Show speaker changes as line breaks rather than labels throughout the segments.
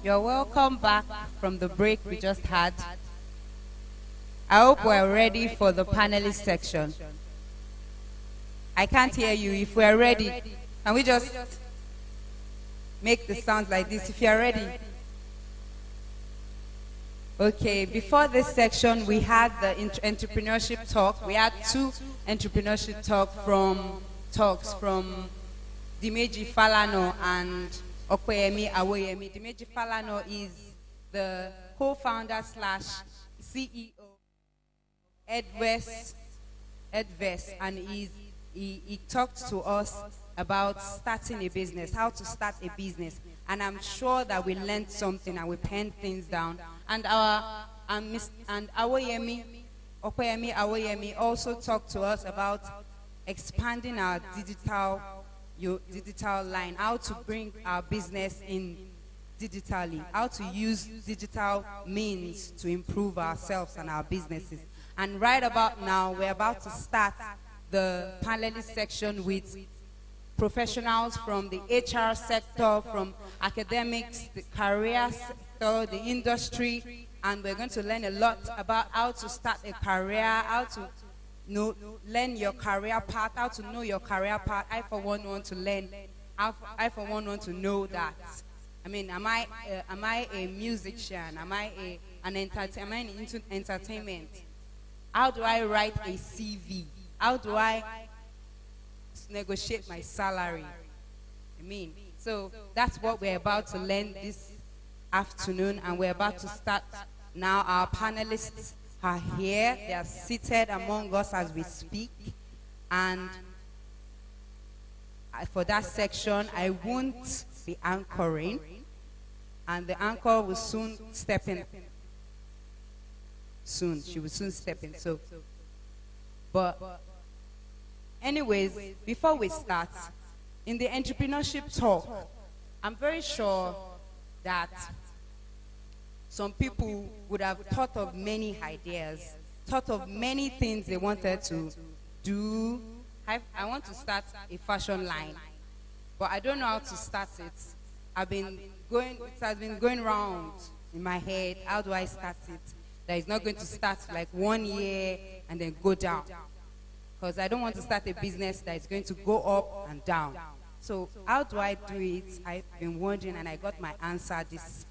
You're welcome back from the break we just had. I hope we're ready for the panelist section. I can't hear you. If we're ready, can we just make the sound like this if you're ready? Okay, before this section, we had the entrepreneurship talk. We had two entrepreneurship talks from Dimeji Falano and Okweyemi Awoyemi. Dimeji Falano is the co-founder / CEO Edverse, and he talked to us about starting a business, how to start a business. And I'm sure that we learned something and we penned things down. And Awoyemi, Okweyemi Awoyemi also talked to us about expanding our digital line, how to bring our business in digitally, how to use digital means to improve ourselves and our businesses. And right about now, we're about to start the panelist section with professionals from the HR sector, from academics, the career sector, the industry, and we're going to learn a lot about how to start a career, how to learn your career path, how to know your career path. I for one want to learn. I for one want to know that. I mean, am I a musician? Am I into entertainment? How do I write a CV? How do I negotiate my salary? So that's what we're about to learn this afternoon, and we're about to start now. Our panelists are here. They are seated among us as we speak. And for that section, I won't be anchoring, and the anchor will soon step in. She will soon step in. But anyways, before we start, in the entrepreneurship talk, I'm very sure that some people would have thought of many ideas, thought of many things they wanted to do. I want to start a fashion line, but I don't know how to start it. It has been going round in my head. How do I start it? That is not going to start like 1 year and then go down. Because I don't want to start a business that is going to go up and down. So how do I do it? I've been wondering, and I got my answer this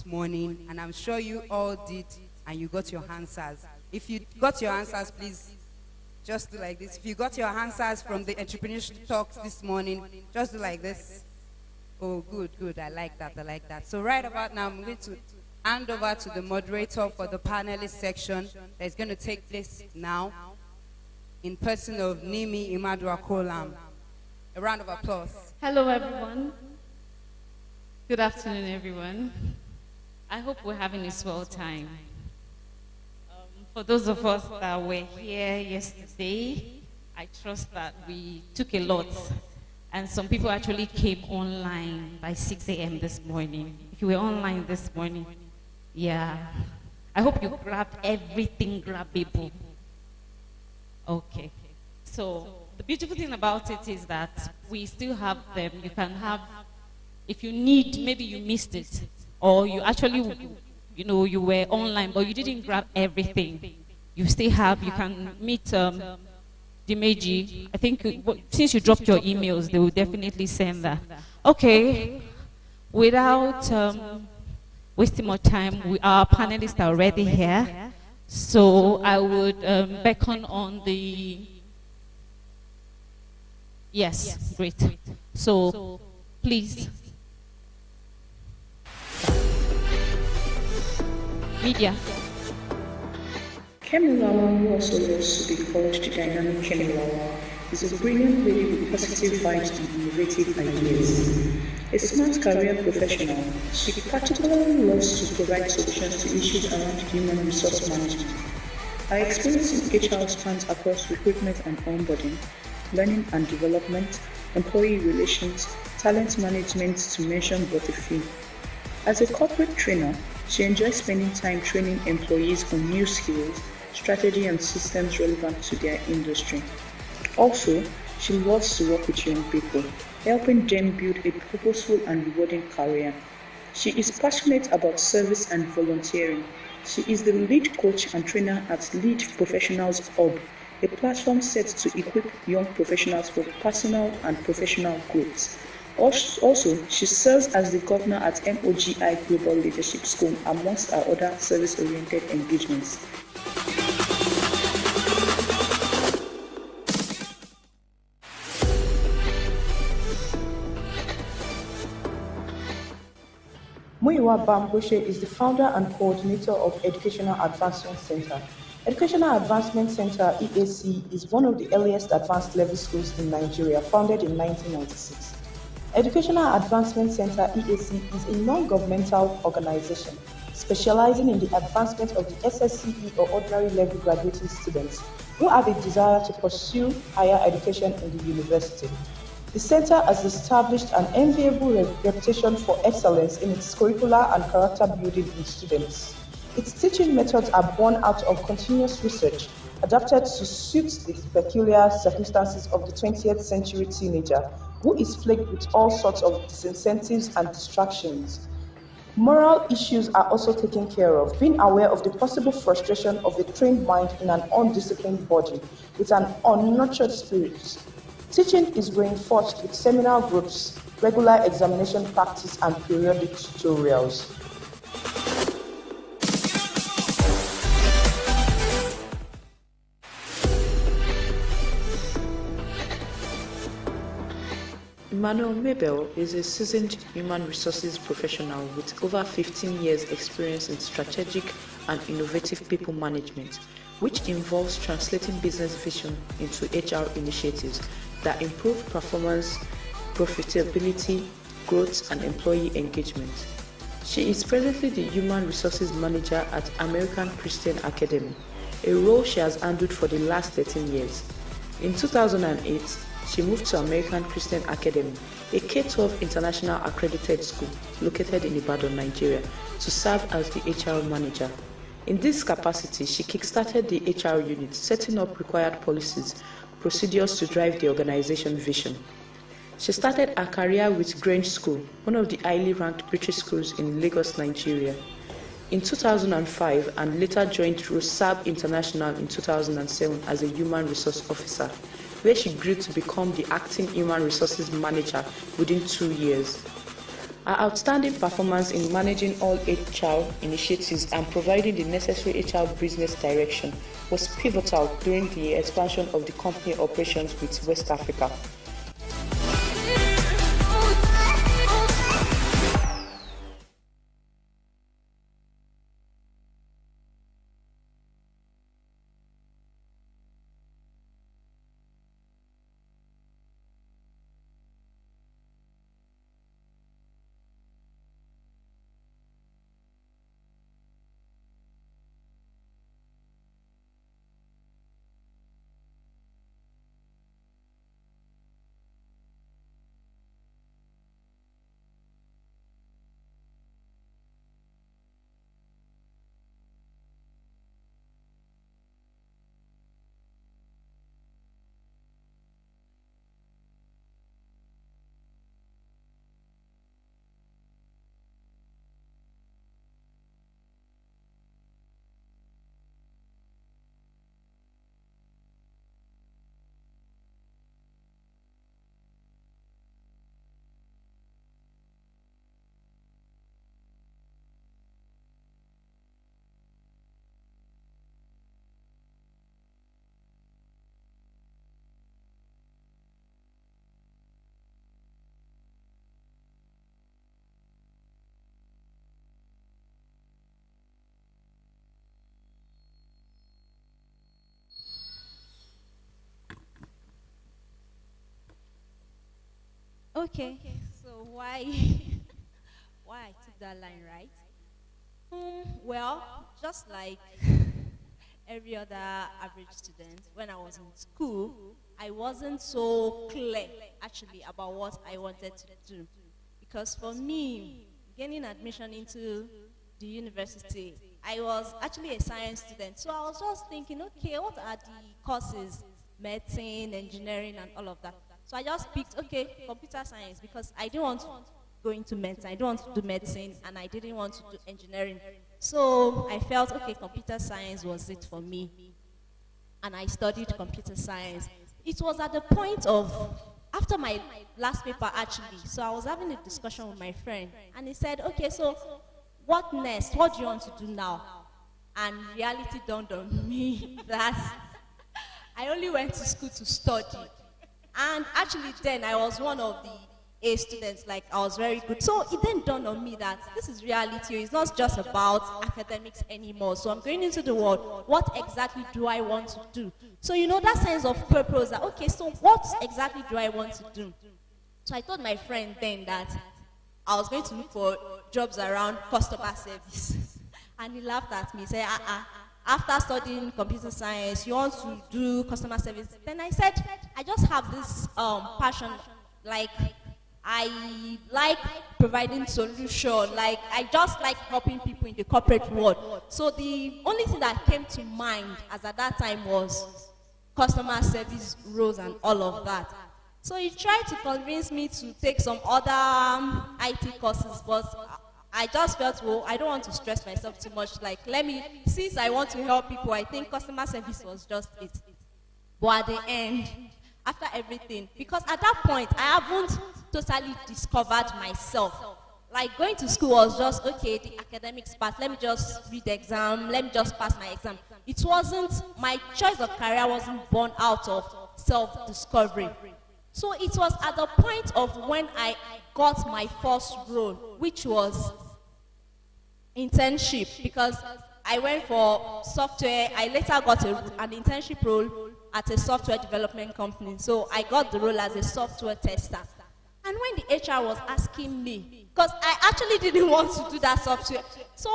morning, and I'm sure you all did, and you got your answers. If you got your answers, please just do like this. If you got your answers from the entrepreneurship talks this morning, just do like this. Oh, good. I like that. So right about now, I'm going to hand over to the moderator for the panelist section that is going to take place now, in person of Nimi Imaduakolam. A round of applause.
Hello, everyone. Good afternoon, everyone. I hope we're having a swell time. For those of us that were here yesterday, I trust that we took a lot. And some people actually came online by 6 a.m. this morning. If you were online this morning, yeah. I hope you grabbed everything grabbable. Okay. So the beautiful thing about it is that we still have them. You can have, if you need, maybe you missed it, or you actually, you were online, but you didn't grab everything. You still have, you can meet Dimeji. I think since you dropped your emails, they will definitely send that. Okay. Without wasting more time, our panelists are already here. So I would beckon on the... Yes, great. So please. Media.
Kemi Lawal, who also loves to be called the dynamic Kemi Lawal, is a brilliant lady with positive vibes and innovative ideas. A smart career professional, she particularly loves to provide solutions to issues around human resource management. Her experience in HR spans across recruitment and onboarding, learning and development, employee relations, talent management, to mention but a few. As a corporate trainer, she enjoys spending time training employees on new skills, strategy and systems relevant to their industry. Also, she loves to work with young people, helping them build a purposeful and rewarding career. She is passionate about service and volunteering. She is the lead coach and trainer at Lead Professionals Hub, a platform set to equip young professionals for personal and professional growth. Also, she serves as the governor at MOGI Global Leadership School, amongst her other service-oriented engagements. Muyiwa Bamgbose is the founder and coordinator of Educational Advancement Center. Educational Advancement Center (EAC) is one of the earliest advanced level schools in Nigeria, founded in 1996. Educational Advancement Center (EAC) is a non-governmental organization specializing in the advancement of the SSCE or ordinary level graduating students who have a desire to pursue higher education in the university. The center has established an enviable reputation for excellence in its curricular and character building in students. Its teaching methods are born out of continuous research, adapted to suit the peculiar circumstances of the 20th century teenager, who is plagued with all sorts of disincentives and distractions. Moral issues are also taken care of, being aware of the possible frustration of a trained mind in an undisciplined body with an unnurtured spirit. Teaching is reinforced with seminar groups, regular examination practice, and periodic tutorials. Emmanuel Mabel is a seasoned human resources professional with over 15 years' experience in strategic and innovative people management, which involves translating business vision into HR initiatives that improve performance, profitability, growth, and employee engagement. She is presently the Human Resources Manager at American Christian Academy, a role she has handled for the last 13 years. In 2008, she moved to American Christian Academy, a K-12 international accredited school located in Ibadan, Nigeria, to serve as the HR manager. In this capacity, she kickstarted the HR unit, setting up required policies, procedures to drive the organization vision. She started her career with Grange School, one of the highly ranked British schools in Lagos, Nigeria, in 2005, and later joined Rosab International in 2007 as a human resource officer, where she grew to become the acting human resources manager within 2 years. Her outstanding performance in managing all HR initiatives and providing the necessary HR business direction was pivotal during the expansion of the company operations with West Africa.
Okay, so why why I took that line, right? Well, just like every other average student, when I was in school, I wasn't so clear actually about what I wanted to do. Because for me, gaining admission into the university, I was actually a science student. So I was just thinking, okay, what are the courses? Medicine, engineering, and all of that. So I just picked, okay, computer science because I didn't want to go into medicine. I don't want to do medicine, and I didn't want to do engineering. So I felt, okay, computer science was it for me. And I studied computer science. It was at the point of, after my last paper actually, so I was having a discussion with my friend, and he said, okay, so what next? What do you want to do now? And reality dawned on me that I only went to school to study. And actually then I was one of the A students, like I was very good. So it then dawned on me that this is reality. It's not just about academics anymore. So I'm going into the world. What exactly do I want to do? So you know that sense of purpose that, okay, so what exactly do I want to do? So I told my friend then that I was going to look for jobs around customer service. And he laughed at me, said, after studying computer science, you want to do customer service? Then I said, I just have this passion, like I like providing solution, like I just like helping people in the corporate world. So the only thing that came to mind as at that time was customer service roles and all of that. So he tried to convince me to take some other IT courses, but I just felt, well, I don't want to stress myself too much. Like, since I want to help people, I think customer service was just it. But at the end, after everything, because at that point, I haven't totally discovered myself. Like, going to school was just, okay, the academics part, let me just read the exam, let me just pass my exam. It wasn't, my choice of career wasn't born out of self-discovery. So it was at the point of when I got my first role, which was internship, because I went for software. I later got an internship role at a software development company. So I got the role as a software tester. And when the HR was asking me, because I actually didn't want to do that software, so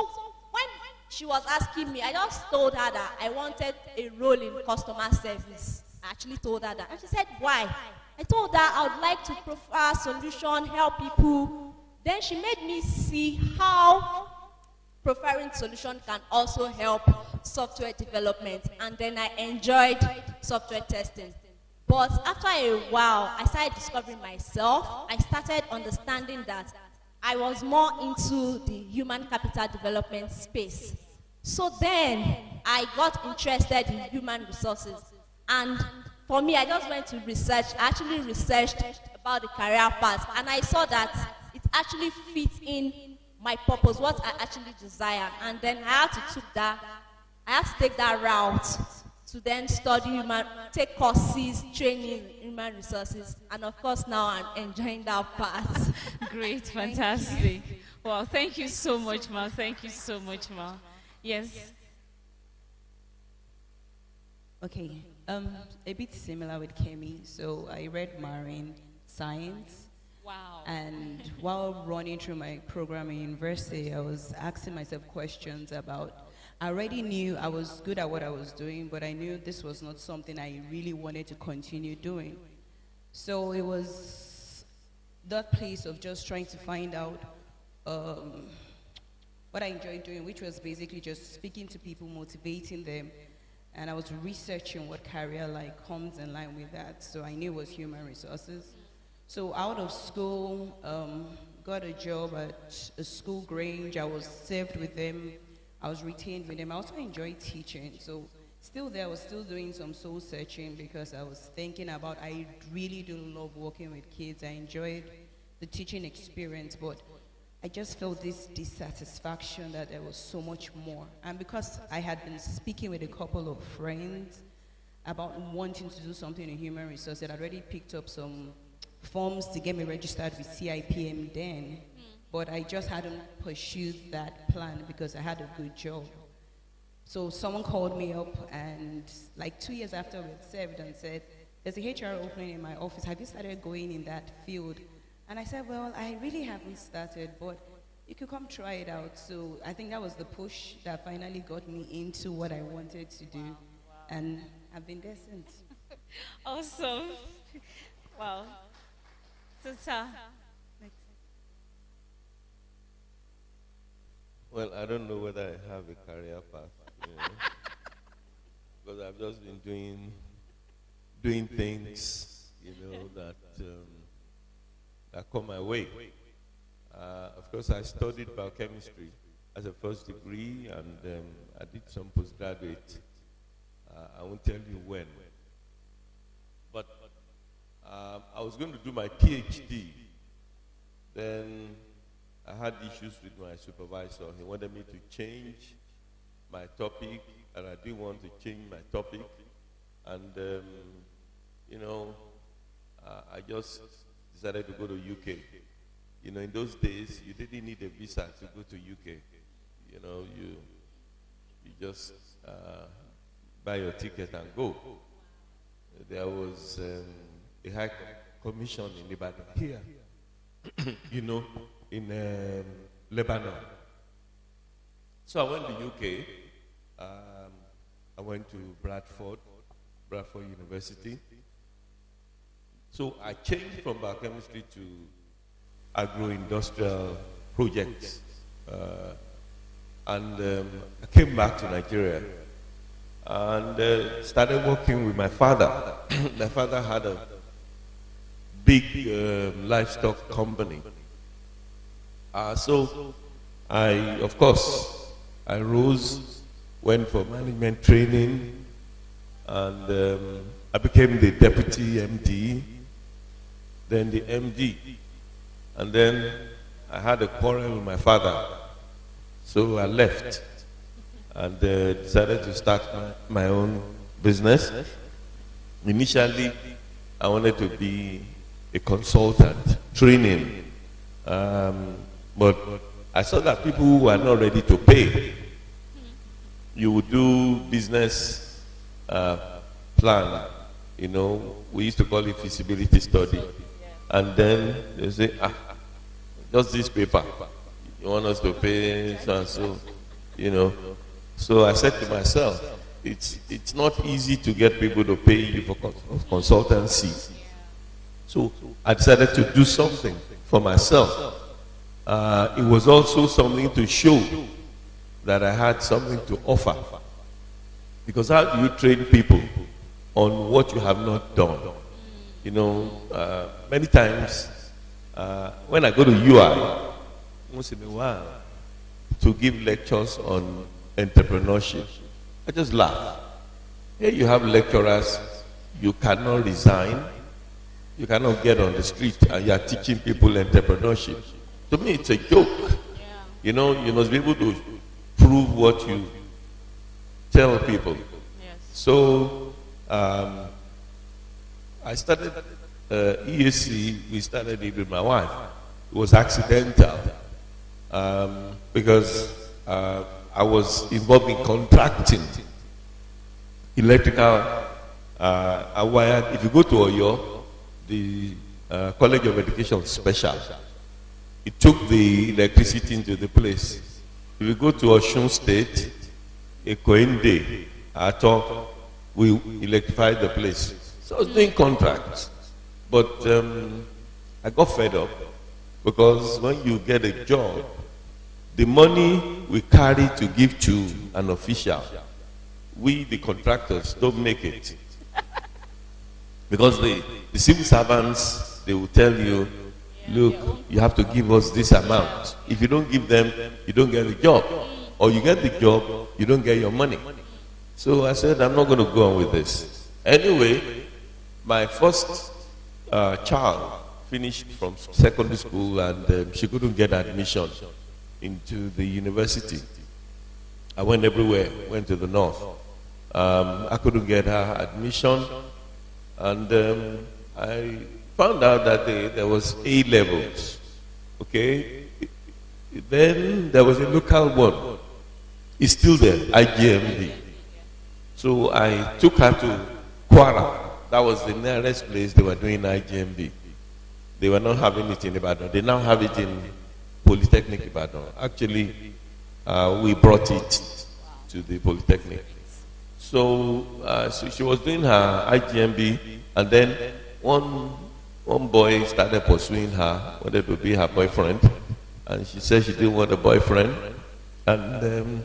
when she was asking me, I just told her that I wanted a role in customer service. I actually told her that. And she said, why? I told her I would like to provide solution, help people. Then she made me see how profiling solution can also help software development. And then I enjoyed software testing. But after a while, I started discovering myself. I started understanding that I was more into the human capital development space. So then I got interested in human resources. And for me, I just went to research. I actually researched about the career path, and I saw that it actually fits in my purpose, what I actually desire. And then I had to take that route to then study take courses, training in human resources, and of course now I'm enjoying that part.
Great, fantastic. Well, thank you so much, Ma. Thank you so much, Ma. Yes.
Okay, a bit similar with Kemi. So I read marine science.
Wow.
And while running through my program in university, I was asking myself questions about, I already knew I was good at what I was doing, but I knew this was not something I really wanted to continue doing. So it was that place of just trying to find out what I enjoyed doing, which was basically just speaking to people, motivating them. And I was researching what career comes in line with that. So I knew it was human resources. So out of school, got a job at a school Grange. I was served with them. I was retained with them. I also enjoyed teaching. So still there, I was still doing some soul searching because I was thinking about, I really do love working with kids. I enjoyed the teaching experience, but I just felt this dissatisfaction that there was so much more. And because I had been speaking with a couple of friends about wanting to do something in human resources, I'd already picked up some forms to get me registered with CIPM then, but I just hadn't pursued that plan because I had a good job. So someone called me up, and like 2 years after we had served, and said, there's a HR opening in my office. Have you started going in that field? And I said, well, I really haven't started, but you could come try it out. So I think that was the push that finally got me into what I wanted to do. Wow. And I've been there since.
Awesome. Wow. Sister.
Well, I don't know whether I have a career path, because I've just been doing things, that come my way. of course, I studied biochemistry as a first degree, and I did some postgraduate. I won't tell you when. But I was going to do my PhD. Then I had issues with my supervisor. He wanted me to change my topic, and I didn't want to change my topic. And, you know, I just decided to go to UK. You know, in those days, you didn't need a visa to go to UK. You know, you just buy your ticket and go. There was a high commission in Ibadan here, you know, in Lebanon. So I went to UK. I went to Bradford University. So I changed from biochemistry to agro-industrial projects. And I came back to Nigeria and started working with my father. My father had a big livestock company. So of course, I rose, went for management training, and I became the deputy MD, then the MD. And then I had a quarrel with my father, so I left and decided to start my own business. Initially, I wanted to be a consultant, training, but I saw that people who were not ready to pay, you would do business plan, you know, we used to call it feasibility study, and then they say, just this paper, you want us to pay so and so, you know. So I said to myself, it's not easy to get people to pay you for consultancy. So I decided to do something for myself. It was also something to show that I had something to offer. Because how do you train people on what you have not done? You know, many times when I go to UI, once in a while, to give lectures on entrepreneurship, I just laugh. Here you have lecturers, you cannot resign, you cannot get on the street, and you are teaching people entrepreneurship. To me, it's a joke. You know, you must be able to prove what you tell people. So I started EAC, we started it with my wife. It was accidental because I was involved in contracting, electrical, I wired. If you go to Oyo, the College of Education Special, it took the electricity into the place. If you go to Osun State, Ekoinde, Ato, we electrified the place. So I was doing contracts. But I got fed up because when you get a job, the money we carry to give to an official, we, the contractors, don't make it. Because the civil servants, they will tell you, look, you have to give us this amount. If you don't give them, you don't get the job. Or you get the job, you don't get your money. So I said, I'm not going to go on with this. Anyway, my first child finished from secondary school, and she couldn't get admission into the university. I went everywhere, went to the north. I couldn't get her admission, and I found out that there was A levels. Okay, then there was a local one. It's still there, IGMB. So I took her to Kwara. That was the nearest place they were doing IGMB. They were not having it in Ibadan. They now have it in Polytechnic Ibadan. Actually, we brought it to the Polytechnic. So she was doing her IGMB, and then one boy started pursuing her, wanted to be her boyfriend, and she said she didn't want a boyfriend. And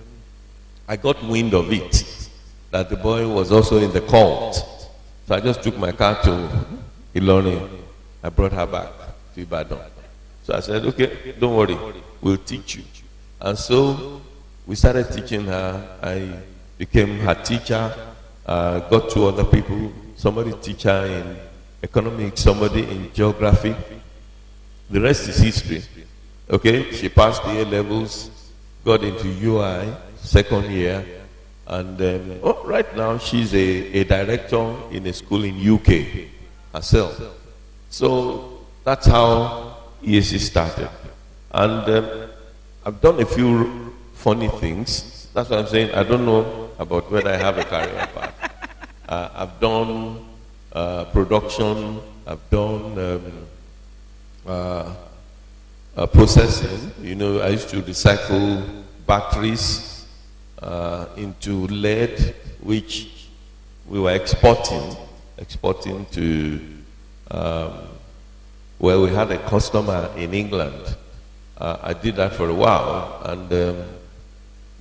I got wind of it, that the boy was also in the cult. So I just took my car to Ilorin. I brought her back to Ibadan. So So I said, okay, don't worry, we'll teach you. And so we started teaching her. I became her teacher, got two other people, somebody teacher in economics, somebody in geography. The rest is history. Okay, she passed the A levels, got into UI, second year, and right now she's a director in a school in UK herself. So that's how ESC started. And I've done a few funny things. That's what I'm saying. I don't know about whether I have a career path. I've done production, I've done processing. You know, I used to recycle batteries into lead, which we were exporting to, where we had a customer in England. I did that for a while, and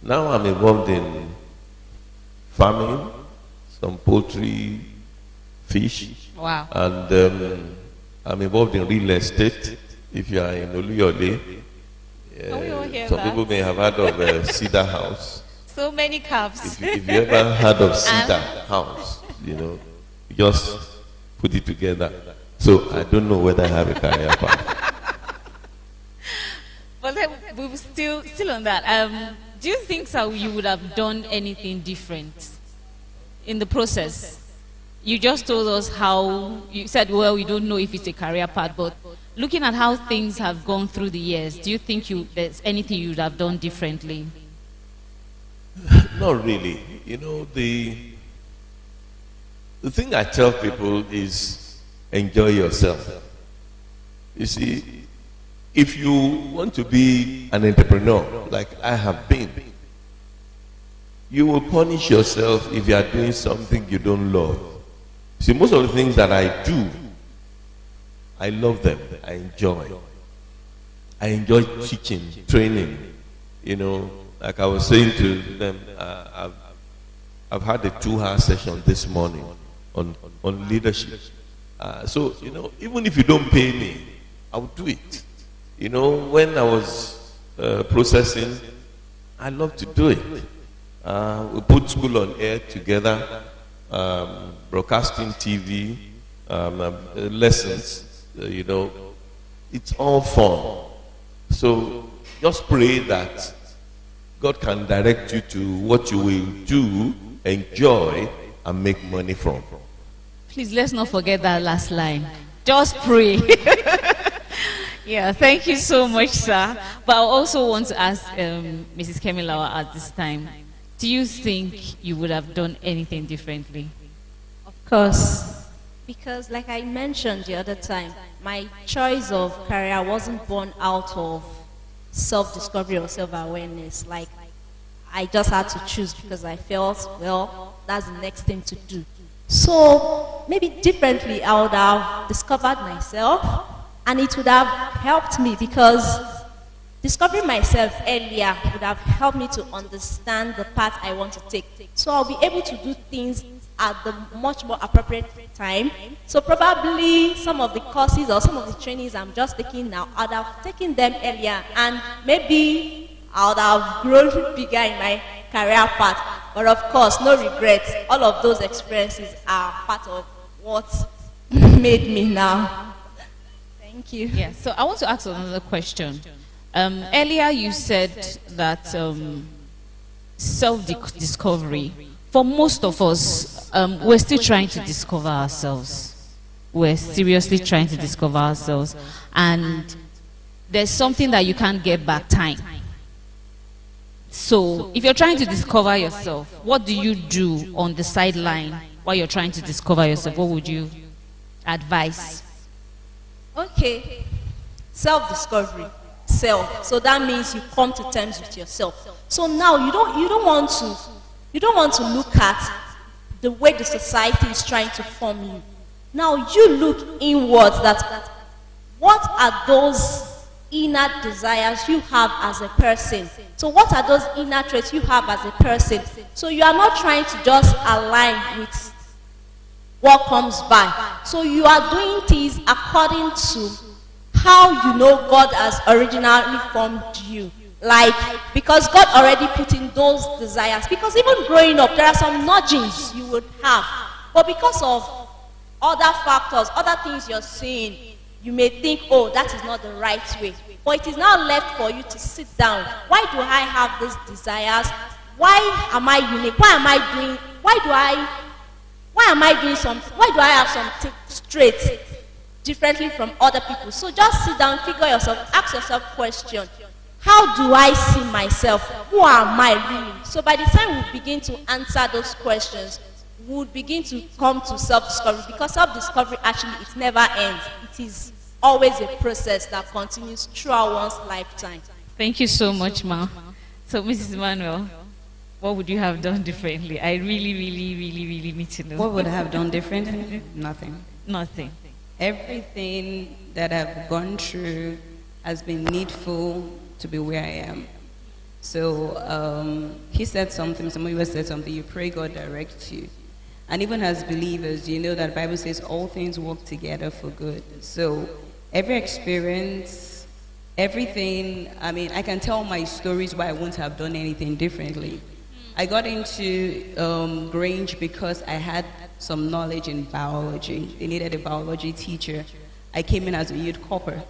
now I'm involved in farming, some poultry, fish.
Wow.
And I'm involved in real estate. If you are in Oluyole,
Can we all hear
some
that?
people may have heard of Cedar House.
So many calves.
If you ever heard of Cedar House, you know, you just put it together. So I don't know whether I have a career path.
But then we were still on that. Do you think so you would have done anything different in the process? You just told us how, you said, well, we don't know if it's a career path, but looking at how things have gone through the years, do you think there's anything you would have done differently?
Not really. You know, the thing I tell people is enjoy yourself. You see, if you want to be an entrepreneur, like I have been, you will punish yourself if you are doing something you don't love. See, most of the things that I do, I love them. I enjoy. I enjoy teaching, training. You know, like I was saying to them, I've had a 2-hour session this morning on leadership. So, you know, even if you don't pay me, I will do it. You know, when I was processing, I love to do it. We put school on air together, broadcasting TV, lessons, you know, it's all fun. So just pray that God can direct you to what you will do, enjoy, and make money from.
Please, let's not forget that last line. Just pray. Yeah, thank you so much, sir. But I also want to ask Mrs. Kemi Lawal at this time, do you think you would have done anything differently?
Of course, because like I mentioned the other time, my choice of career wasn't born out of self-discovery or self-awareness. Like, I just had to choose because I felt, well, that's the next thing to do. So maybe differently, I would have discovered myself, and it would have helped me because discovering myself earlier would have helped me to understand the path I want to take. So I'll be able to do things at the much more appropriate time. So probably some of the courses or some of the trainings I'm just taking now, I'd have taken them earlier, and maybe I would have grown bigger in my career path. But of course, no regrets. All of those experiences are part of what made me now. Thank you.
Yeah, so I want to ask another question. Earlier you said that self-discovery, for most of us, we're still trying to discover ourselves. We're seriously trying to discover ourselves. And there's something that you can't get back, time. So if you're trying to discover yourself, what do you do on the sideline while you're trying to discover yourself? What would you advise?
Okay, self-discovery, self. So that means you come to terms with yourself. So now you don't want to look at the way the society is trying to form you. Now you look inwards. That what are those inner desires you have as a person? So what are those inner traits you have as a person? So you are not trying to just align with what comes by. So you are doing things according to how you know God has originally formed you. Like, because God already put in those desires. Because even growing up, there are some nudgings you would have. But because of other factors, other things you're seeing, you may think, oh, that is not the right way. But it is now left for you to sit down. Why do I have these desires? Why am I unique? Why am I doing something? Why do I have something straight differently from other people? So just sit down, figure yourself, ask yourself question. How do I see myself? Who am I really? So by the time we begin to answer those questions, we would begin to come to self-discovery, because self-discovery actually, it never ends. It is always a process that continues throughout one's lifetime.
Thank you so much, Ma. So, Mrs. Emmanuel, what would you have done differently? I really need to know.
What would I have done differently? Nothing.
Nothing.
Everything that I've gone through has been needful to be where I am. So he said something, somebody said something, you pray God directs you. And even as believers, you know that the Bible says all things work together for good. So every experience, everything, I mean, I can tell my stories why I wouldn't have done anything differently. I got into Grange because I had some knowledge in biology. They needed a biology teacher. I came in as a youth corper.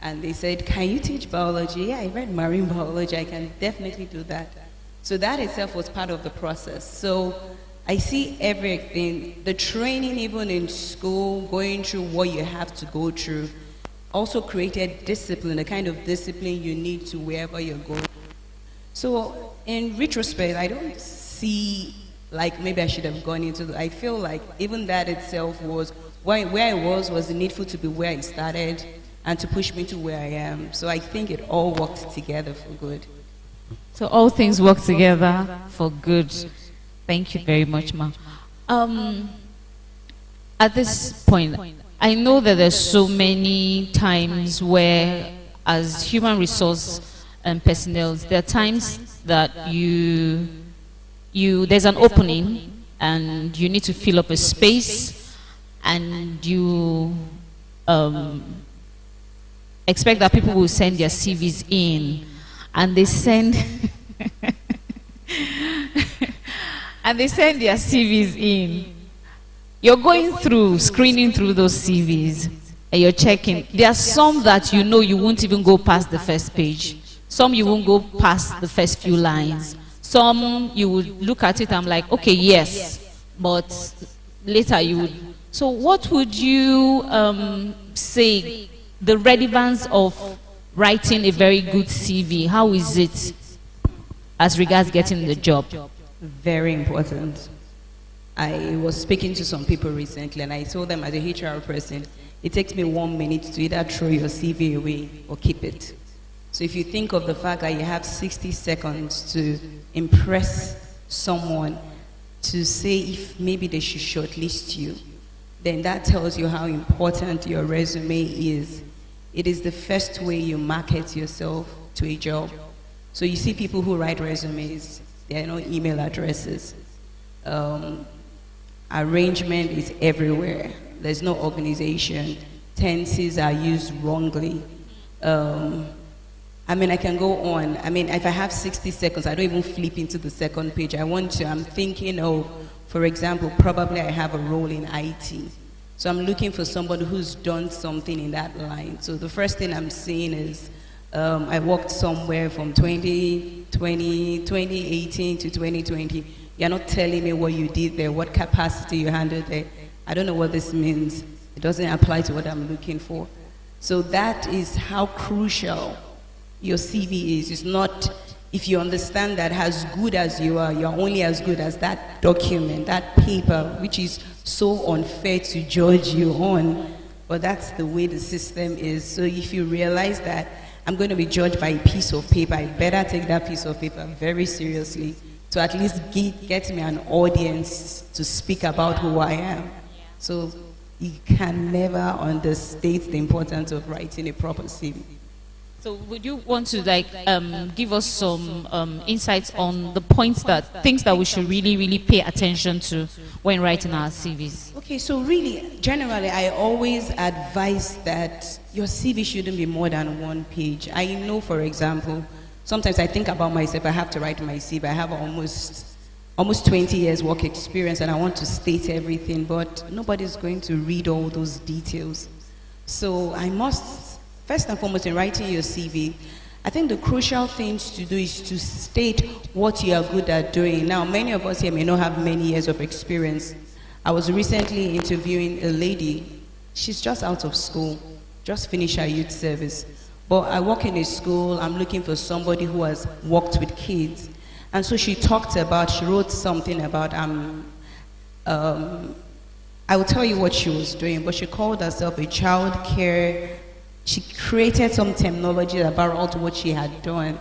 And they said, can you teach biology? Yeah, I read marine biology. I can definitely do that. So that itself was part of the process. So I see everything, the training even in school, going through what you have to go through, also created discipline, the kind of discipline you need to wherever you're going. So in retrospect, I don't see like maybe I should have gone into I feel like even that itself was, where I was needful to be where I started, and to push me to where I am. So I think it all worked together for good.
So all things work together for good. Thank you very much, Ma. At this point, I know that there's so many times where, as human resource personnel, there are times that there's an opening and you need to fill up a space, and you expect that people will send their CVs in, and they send their CVs in. You're going through, screening through those CVs, and you're checking. There are some that you know you won't even go past the first page. Some you won't go past the first few lines. Some you would look at it and I'm like, okay, yes, but later you would. So what would you say the relevance of writing a very good CV? How is it as regards getting the job?
Very important. I was speaking to some people recently and I told them as a HR person, it takes me 1 minute to either throw your CV away or keep it. So if you think of the fact that you have 60 seconds to impress someone, to say if maybe they should shortlist you, then that tells you how important your resume is. It is the first way you market yourself to a job. So you see people who write resumes, there are no email addresses. Arrangement is everywhere. There's no organization. Tenses are used wrongly. I mean, I can go on. I mean, if I have 60 seconds, I don't even flip into the second page. I'm thinking of, for example, probably I have a role in IT. So I'm looking for somebody who's done something in that line. So the first thing I'm seeing is, I worked somewhere from 2018 to 2020. You're not telling me what you did there, what capacity you handled there. I don't know what this means. It doesn't apply to what I'm looking for. So that is how crucial your CV is. It's not, if you understand that as good as you are, you're only as good as that document, that paper, which is so unfair to judge you on. But that's the way the system is. So if you realize that I'm going to be judged by a piece of paper, I better take that piece of paper very seriously to at least get me an audience to speak about who I am. So you can never understate the importance of writing a proper CV.
So would you want to give us some insights on the points things that we should really pay attention to when writing our CVs?
Okay, so really, generally, I always advise that your CV shouldn't be more than one page. I know, for example, sometimes I think about myself, I have to write my CV. I have almost 20 years work experience and I want to state everything, but nobody's going to read all those details. So I must, first and foremost, in writing your CV, I think the crucial things to do is to state what you are good at doing. Now, many of us here may not have many years of experience. I was recently interviewing a lady. She's just out of school, just finished her youth service. But I work in a school, I'm looking for somebody who has worked with kids. And so she wrote something about, I will tell you what she was doing, but she called herself a child care. She created some terminology about what she had done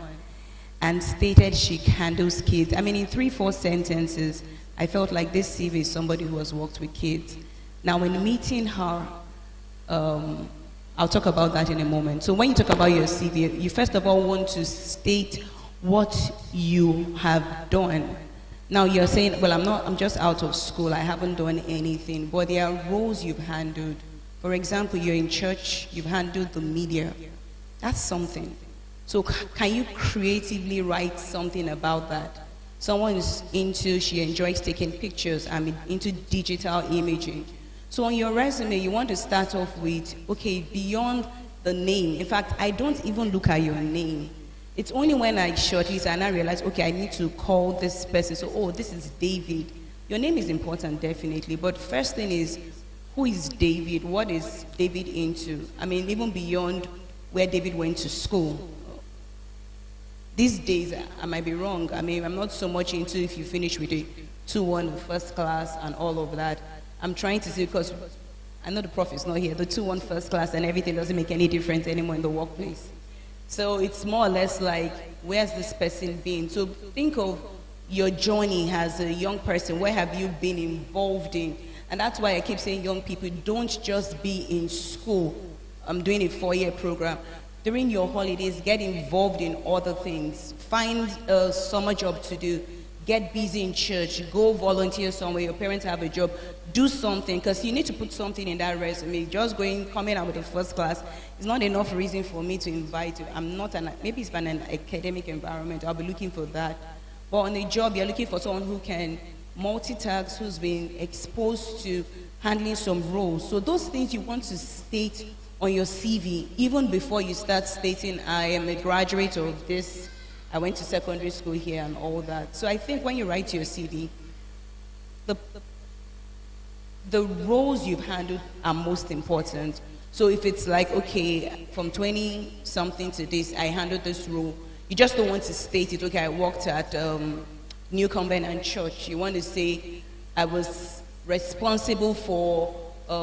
and stated she handles kids. I mean, in 3-4 sentences, I felt like this CV is somebody who has worked with kids. Now, when meeting her, I'll talk about that in a moment. So when you talk about your CV, you first of all want to state what you have done. Now you're saying, well, I'm just out of school, I haven't done anything, but there are roles you've handled. For example, you're in church, you've handled the media. That's something. So can you creatively write something about that? Someone is she enjoys taking pictures, into digital imaging. So on your resume, you want to start off with, okay, beyond the name. In fact, I don't even look at your name. It's only when I shortlist and I realize, okay, I need to call this person. So, oh, this is David. Your name is important, definitely. But first thing is, who is David? What is David into? I mean, even beyond where David went to school. These days, I might be wrong. I mean, I'm not so much into if you finish with a 2-1 first class and all of that. I'm trying to see, because I know the prof is not here, the 2-1 first class and everything doesn't make any difference anymore in the workplace. So it's more or less like, where's this person been? So think of your journey as a young person. Where have you been involved in? And that's why I keep saying, young people, don't just be in school. I'm doing a 4-year program. During your holidays, get involved in other things. Find a summer job to do. Get busy in church. Go volunteer somewhere. Your parents have a job. Do something, because you need to put something in that resume. Just coming out with a first class is not enough reason for me to invite you. Maybe it's an academic environment. I'll be looking for that. But on a job, you're looking for someone who can multitask, who's been exposed to handling some roles. So those things you want to state on your CV, even before you start stating, I am a graduate of this, I went to secondary school here and all that. So I think when you write your CV, the roles you've handled are most important. So if it's like, okay, from 20-something to this, I handled this role, you just don't want to state it, okay, I worked at New Covenant Church. You want to say, I was responsible for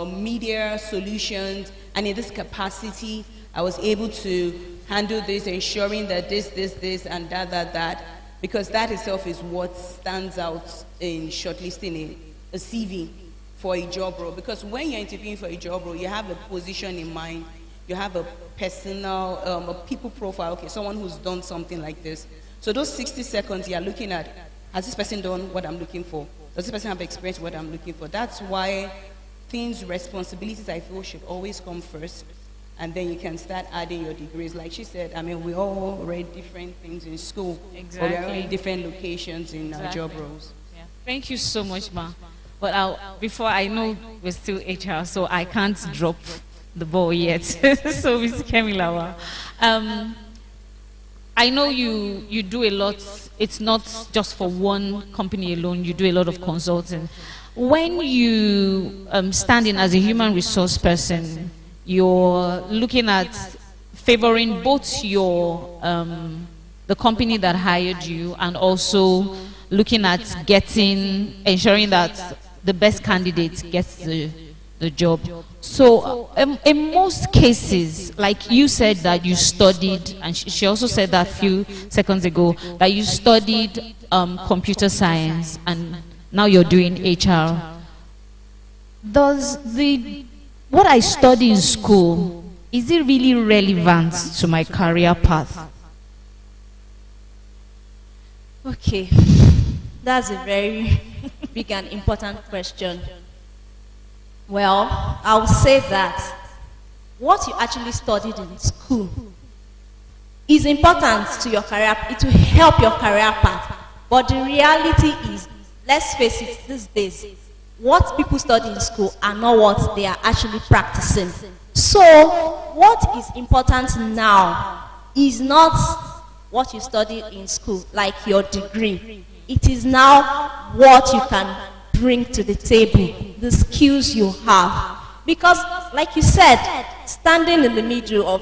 media solutions, and in this capacity, I was able to handle this, ensuring that this, and that, because that itself is what stands out in shortlisting a CV for a job role. Because when you're interviewing for a job role, you have a position in mind, you have a personal, a people profile, okay, someone who's done something like this. So those 60 seconds, you're looking at, has this person done what I'm looking for? Does this person have experience what I'm looking for? That's why responsibilities, I feel, should always come first, and then you can start adding your degrees. Like she said, I mean, we all read different things in school.
Exactly.
Or we are in different locations in our job roles.
Yeah. Thank you so much, Ma. But before, I know we're still HR, so I can't drop the ball yet. So, Mr. Kemi Lawal, I know you do a lot. It's not just for one company alone. You do a lot of consulting. When you stand in as a human resource person, you're looking at favoring both your the company that hired you, and also looking at ensuring that the best candidate gets the job. So in most cases, like you said that you studied, and she also said that a few seconds ago, that you studied computer science and now you're doing HR. Does what I study in school, is it really relevant to my career path?
Okay, that's a very big and important question. Well, I'll say that what you actually studied in school is important to your career. It will help your career path. But the reality is, let's face it, these days, what people study in school are not what they are actually practicing. So, what is important now is not what you study in school, like your degree. It is now what you can bring to the table, the skills you have. Because, like you said, standing in the middle of,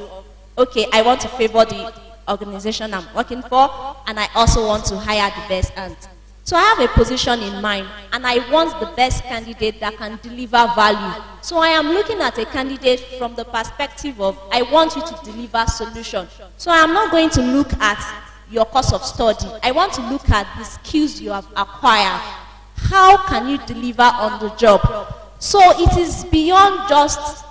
okay, I want to favor the organization I'm working for, and I also want to hire the best hand. So I have a position in mind, and I want the best candidate that can deliver value. So I am looking at a candidate from the perspective of, I want you to deliver solution. So I am not going to look at your course of study. I want to look at the skills you have acquired. How can you deliver on the job? So it is beyond just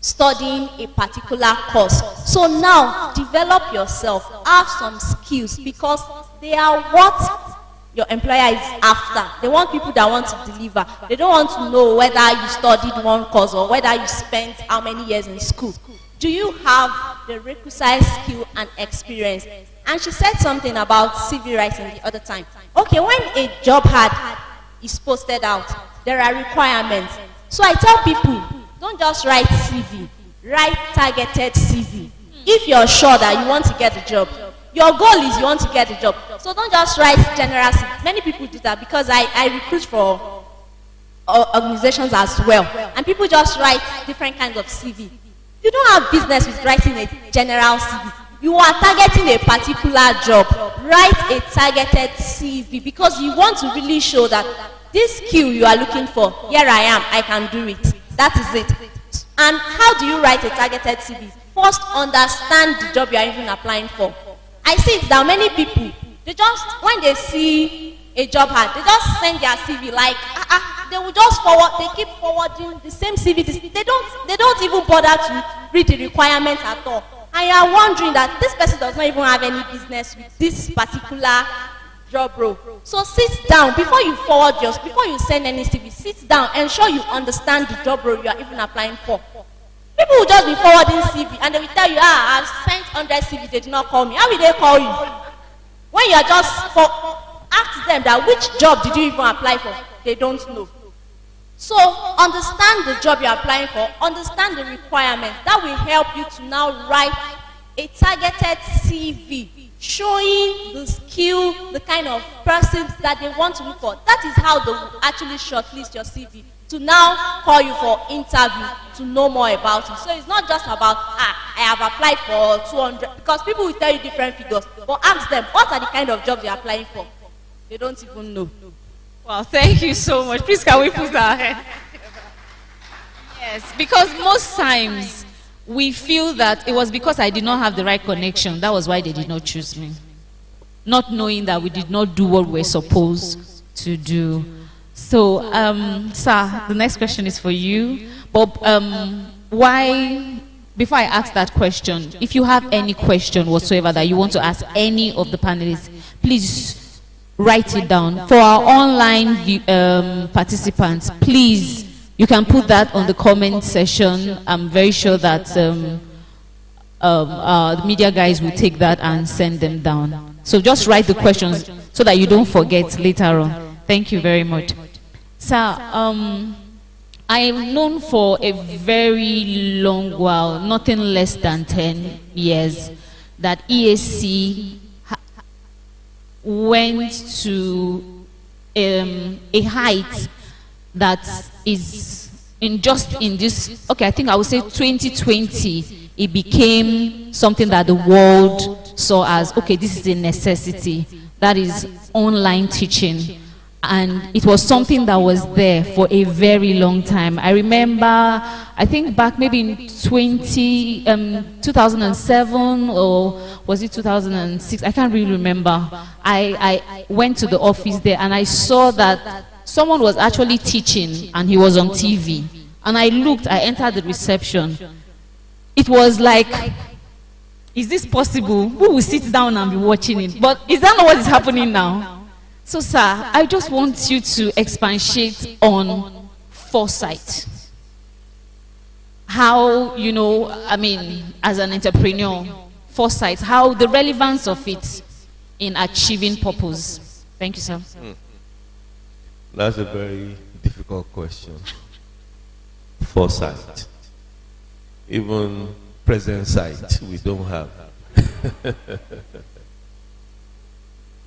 studying a particular course. So now, develop yourself, have some skills, because they are what your employer is after. They want people that want to deliver. They don't want to know whether you studied one course or whether you spent how many years in school. Do you have the requisite skill and experience? And she said something about CV writing the other time. Okay, when a job ad is posted out, there are requirements. So I tell people, don't just write CV, write targeted CV. If you're sure that you want to get the job, your goal is you want to get the job. So don't just write general CV. Many people do that, because I recruit for organizations as well. And people just write different kinds of CV. You don't have business with writing a general CV. You are targeting a particular job. Write a targeted CV, because you want to really show that this skill you are looking for, here I am, I can do it. That is it. And how do you write a targeted CV? First, understand the job you are even applying for. I see it that many people, they just, when they see a job ad, they just send their CV like, they will just forward, they keep forwarding the same CV. They don't even bother to read the requirements at all. And you are wondering that this person does not even have any business with this particular job role. So sit down before you forward yours, before you send any CV, sit down, ensure you understand the job role you are even applying for. People will just be forwarding CV and they will tell you, I've sent 100 CV, they did not call me. How will they call you? When you are just ask them that which job did you even apply for? They don't know. So understand the job you're applying for, understand the requirements. That will help you to now write a targeted CV, showing the skill, the kind of person that they want to look for. That is how they will actually shortlist your CV, to now call you for interview, to know more about it. So it's not just about, I have applied for 200, because people will tell you different figures, but ask them, what are the kind of jobs you're applying for? They don't even know.
Well, thank you so much. Please, can we put our head? Yes, because most times we feel that it was because I did not have the right connection. That was why they did not choose me. Not knowing that we did not do what we were supposed to do. So, sir, the next question is for you. But why, before I ask that question, if you have any question whatsoever that you want to ask any of the panelists, please write it down. For our online participants, please, you can put that on the comment section. I'm very sure that the media guys will take that and send them down. So just write the questions so that you don't forget later on. Thank you very much. Sir, I am known for a very long while, nothing less than 10 years, that ESC went to a height that is in this, okay, I think I would say 2020, it became something that the world saw as, okay, this is a necessity, that is online teaching. And it was something that was there for a very long time. I remember, I think back maybe in 2007 or was it 2006? I can't really remember. I went to the office there and I saw that someone was actually teaching and he was on TV. And I looked, I entered the reception. It was like, is this possible? Who will sit down and be watching it? But is that not what is happening now? So, sir, I just want you to expatiate on foresight. how, you know, I mean, as an entrepreneur, foresight, how the relevance of it in achieving purpose. Thank you, sir.
That's a very difficult question. Foresight. Even present sight, we don't have.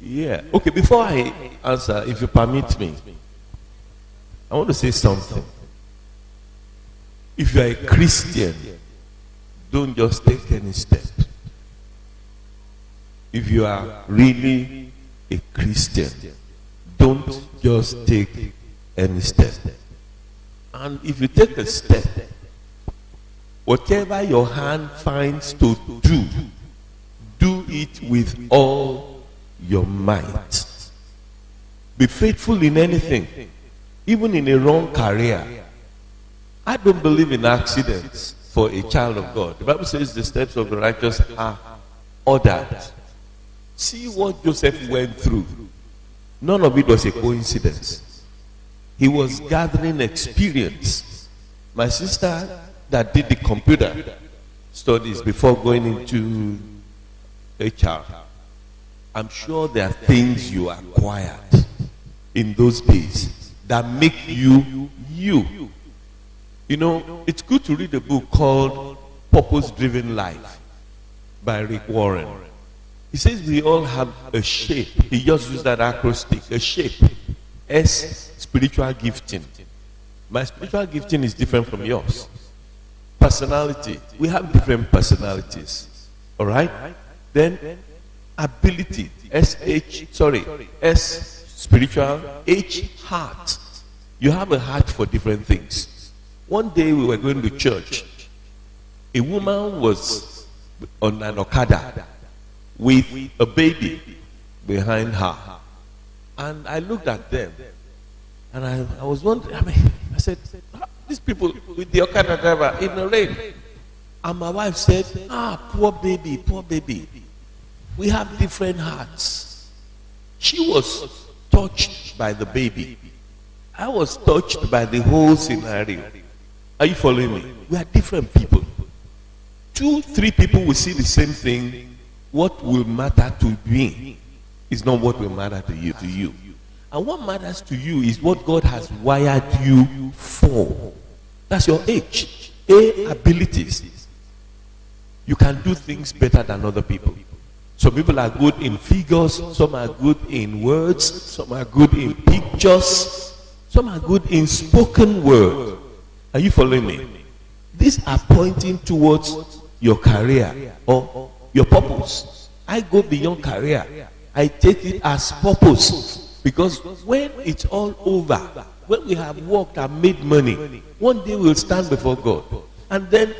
Yeah. Okay, before I answer, if you permit me, I want to say something. If you are a Christian, don't just take any step. If you are really a Christian, don't just take any step. And if you take a step, whatever your hand finds to do, do it with all your might. Be faithful in anything, even in a wrong career. I don't believe in accidents for a child of God. The Bible says the steps of the righteous are ordered. See what Joseph went through. None of it was a coincidence. He was gathering experience. My sister that did the computer studies before going into HR, I'm sure there are things you acquired in those days that make you you. You know, it's good to read a book called Purpose-Driven Life by Rick Warren. He says we all have a shape. He just used that acrostic, a shape. S, spiritual gifting. My spiritual gifting is different from yours. Personality. We have different personalities. All right? Then ability. S, spiritual. H, heart. You have a heart for different things. One day we were going to church. A woman was on an Okada with a baby behind her. And I looked at them and I was wondering, I said, these people with the Okada driver in the rain. And my wife said, poor baby, poor baby. We have different hearts. She was touched by the baby. I was touched by the whole scenario. Are you following me? We are different people. 2, 3 people will see the same thing. What will matter to me is not what will matter to you. And what matters to you is what God has wired you for. That's your age. Abilities. You can do things better than other people. Some people are good in figures, some are good in words, some are good in pictures, some are good in spoken word. Are you following me? These are pointing towards your career or your purpose. I go beyond career. I take it as purpose. Because when it's all over, when we have worked and made money, one day we'll stand before God. And then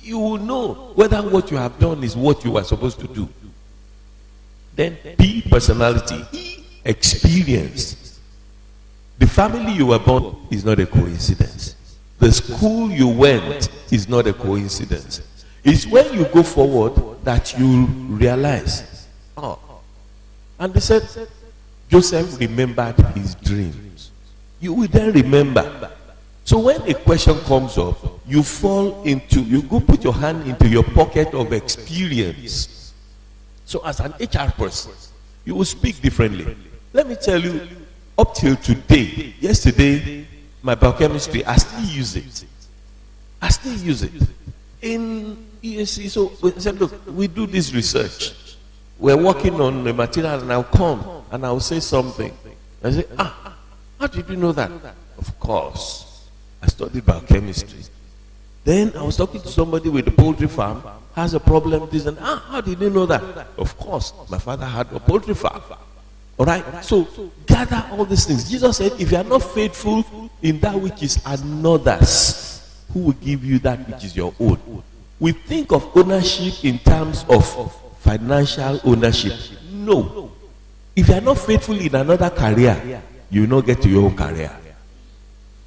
you will know whether what you have done is what you are supposed to do. Then P, personality. E, experience. The family you were born is not a coincidence. The school you went is not a coincidence. It's when you go forward that you realize. And they said, Joseph remembered his dreams. You will then remember. So when a question comes up, you go put your hand into your pocket of experience. So as an HR person, you will speak differently. Let me tell you, up till today, yesterday, my biochemistry, I still use it. In ESC, so I said, look, we do this research. We're working on the material and I'll come and I'll say something. I say, how did you know that? Of course, I studied biochemistry. Then I was talking to somebody with a poultry farm, has a problem, this and how did you know that? Of course, my father had a poultry farm. All right, so gather all these things. Jesus said, if you are not faithful in that which is another's, who will give you that which is your own? We think of ownership in terms of financial ownership. No. If you are not faithful in another career, you will not get to your own career.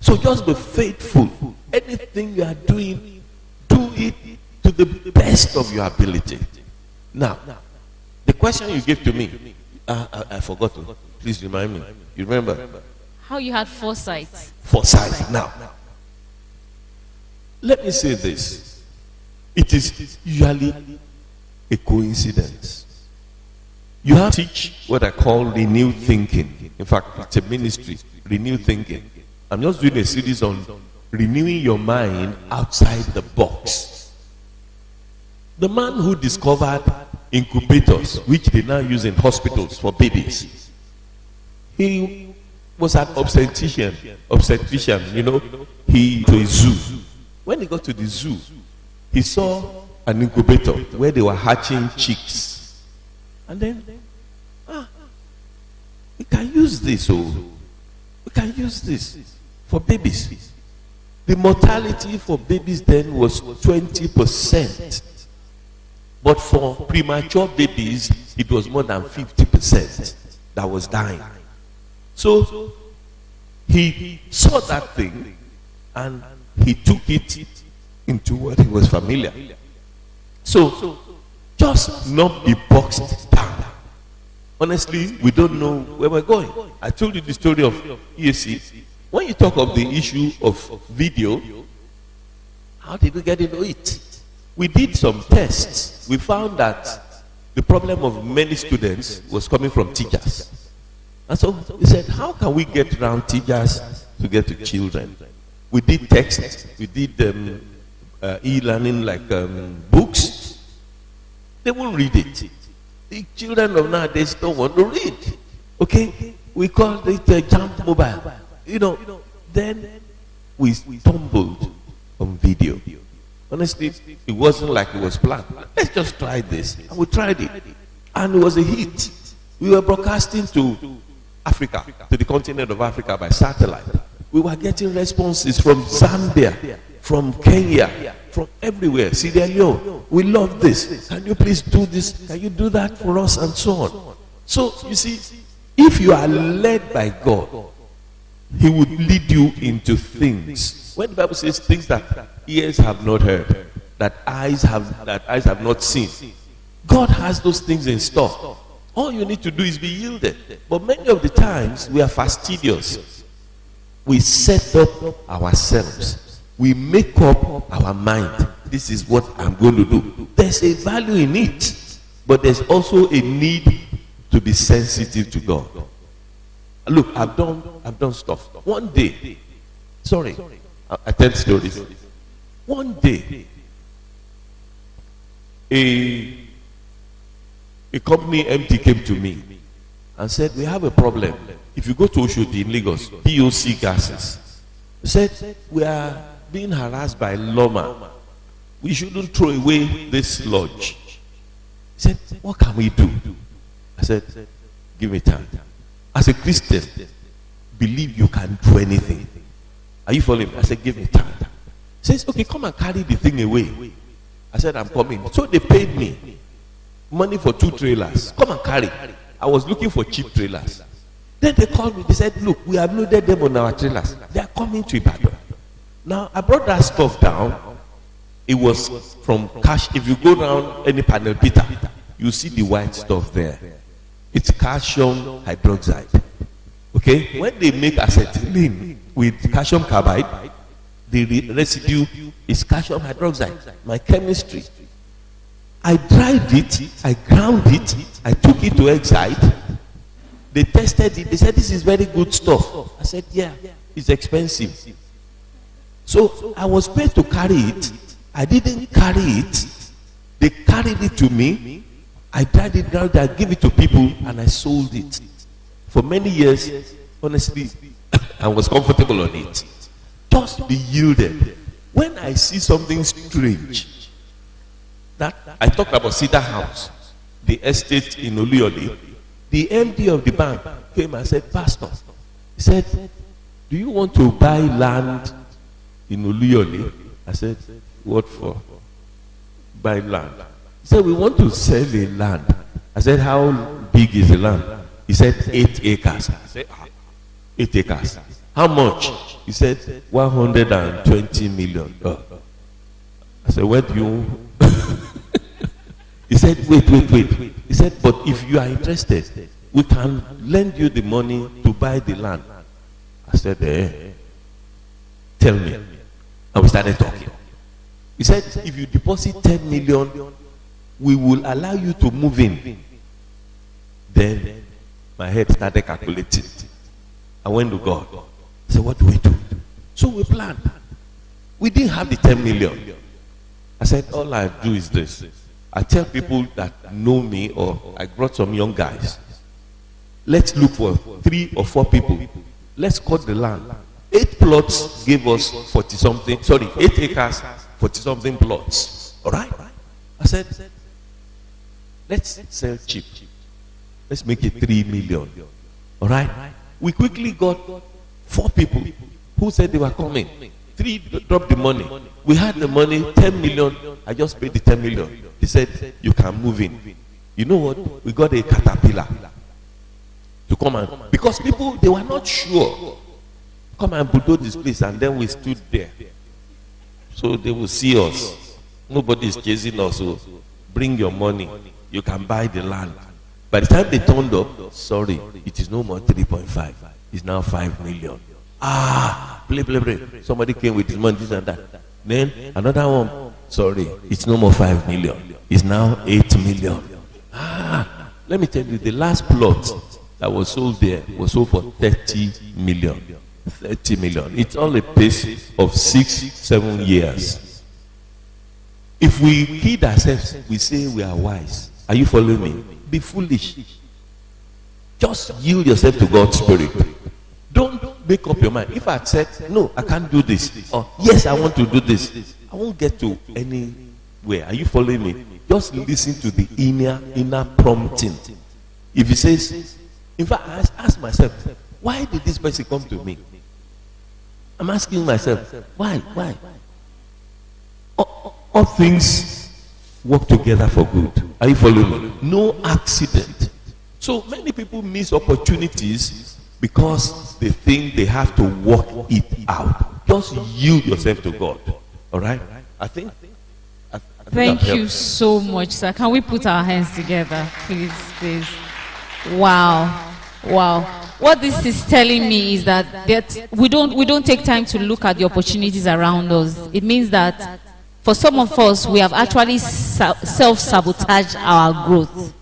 So just be faithful. Anything you are doing, do it to the best of your ability. Now, the question you gave to me, I forgot to. Please remind me. You remember?
How you had foresight.
Foresight. Now, let me say this. It is usually a coincidence. You have to teach what I call renewed thinking. In fact, it's a ministry, renewed thinking. I'm just doing a series on renewing your mind outside the box. The man who discovered incubators, which they now use in hospitals for babies, he was an obstetrician, he to a zoo. When he got to the zoo, he saw an incubator where they were hatching chicks. And then, we can use this, we can use this for babies. The mortality for babies then was 20%. But for premature babies, it was more than 50% that was dying. So he saw that thing and he took it into what he was familiar. So just not be boxed down. Honestly, we don't know where we're going. I told you the story of ESC. When you talk of the issue of video, how did we get into it? We did some tests. We found that the problem of many students was coming from teachers. And so we said, how can we get around teachers to get to children? We did text, we did e-learning like books. They won't read it. The children of nowadays don't want to read. Okay? We called it Jump Mobile. Then we stumbled on video. Honestly, it wasn't like it was planned. Let's just try this. And we tried it. And it was a hit. We were broadcasting to Africa, to the continent of Africa by satellite. We were getting responses from Zambia, from Kenya, from everywhere. Sierra Leone, we love this. Can you please do this? Can you do that for us? And so on. So, you see, if you are led by God, He would lead you into things. When the Bible says things that ears have not heard, that eyes have not seen, God has those things in store. All you need to do is be yielded. But many of the times we are fastidious. We set up ourselves. We make up our mind. This is what I'm going to do. There's a value in it, but there's also a need to be sensitive to God. Look, I've done stuff. One day, I tell stories. One day, a company MT came to me and said, we have a problem. If you go to Oshodi in Lagos, POC gases. He said, we are being harassed by Loma. We shouldn't throw away this sludge. He said, what can we do? I said, give me time. As a Christian, believe you can do anything. Are you following me? I said, give me time. He says, okay, come and carry the thing away. I said, I'm coming. So they paid me money for 2 trailers. Come and carry. I was looking for cheap trailers. Then they called me. They said, look, we have loaded them on our trailers. They are coming to Ibadan. Now, I brought that stuff down. It was from cash. If you go around any panel beater, you see the white stuff there. It's calcium hydroxide. Okay? When they make acetylene with calcium carbide, the residue is calcium hydroxide. My chemistry. I dried it, I ground it, I took it to Excite. They tested it, they said this is very good stuff. I said, yeah, it's expensive. So I was paid to carry it. I didn't carry it. They carried it to me. I dried it, ground it, I gave it to people, and I sold it. For many years, honestly, I was comfortable on it. Just be yielded. When I see something strange, that I talked about Cedar House, the estate in Oluyole, the MD of the bank came and said, Pastor, he said, do you want to buy land in Oluyole? I said, what for? Buy land. He said, we want to sell a land. I said, how big is the land? He said, 8 acres. I said, 8 acres. How much? He said, 120 million. I said, where do you... He said, wait. He said, but if you are interested, we can lend you the money to buy the land. I said, tell me. And we started talking. He said, if you deposit 10 million, we will allow you to move in. Then my head started calculating. I went to God. I said, what do we do? So we planned. We didn't have the 10 million. I said, all I do is this. I tell people that know me, or I brought some young guys. Let's look for 3 or 4 people. Let's cut the land. 8 plots gave us 40 something, sorry, 8 acres, 40 something plots. All right? I said, let's sell cheap. Let's make it 3 million. All right? We quickly got 4 people who said they were coming. 3 dropped the money. We had the money, 10 million. I just paid the 10 million. He said, you can move in. You know what? We got a caterpillar to come and, because people, they were not sure. Come and bulldoze this place, and then we stood there. So they will see us. Nobody is chasing us. So bring your money. You can buy the land. By the time they turned up, sorry, it is no more 3.5. It's now 5 million. Play. Somebody came with his money, this and that. Then another one, sorry, it's no more 5 million. It's now 8 million. Let me tell you, the last plot that was sold there was sold for 30 million. 30 million. It's all a pace of 6-7 years. If we kid ourselves, we say we are wise. Are you following me? Be foolish. Just yield yourself to God's Spirit. Don't make up your mind. If I said, no, I can't do this, or yes, I want to do this, I won't get to anywhere. Are you following me? Just listen to the inner prompting. If he says, in fact, I ask myself, why did this person come to me? I'm asking myself, why? All things work together for good. Are you following me? No accident. So many people miss opportunities because they think they have to work it out. Just yield yourself to God. All right? I think
Thank you so much, sir. Can we put our hands together, please? Wow. What this is telling me is that we don't take time to look at the opportunities around us. It means that for some of us, we have actually self-sabotaged our growth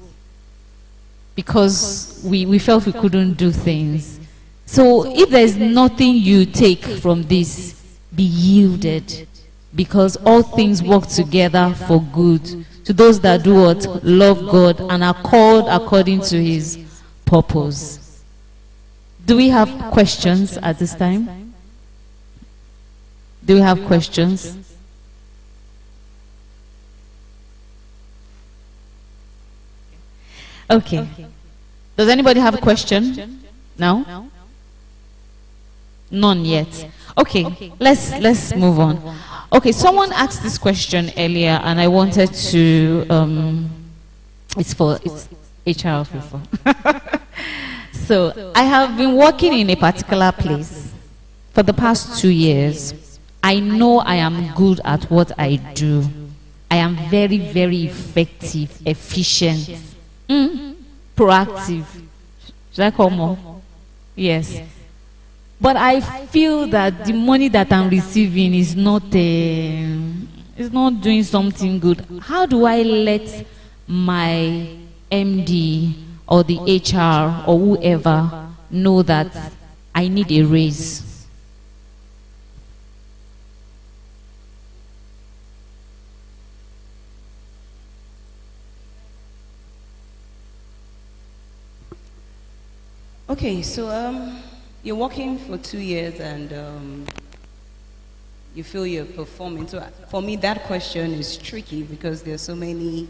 because we felt we couldn't do things. So if there is nothing you take from this, be yielded, because all things work together for good to those that do what? Love God and are called according to his purpose. Do we have questions at this time? Do we have questions? Okay. Does anybody have a question? No? None yet. Okay, let's move on. Okay, someone asked this question earlier, and I wanted to. It's HR people. So I have been working in a particular place for the past 2 years. I know I am good at what I do. I am very, very effective, efficient, proactive. Should I call more? Yes. But I feel that the money that I'm receiving is not doing something good. How do I let my MD or the HR or whoever know that I need a raise?
Okay, so you're working for 2 years and you feel you're performing. So for me, that question is tricky because there's so many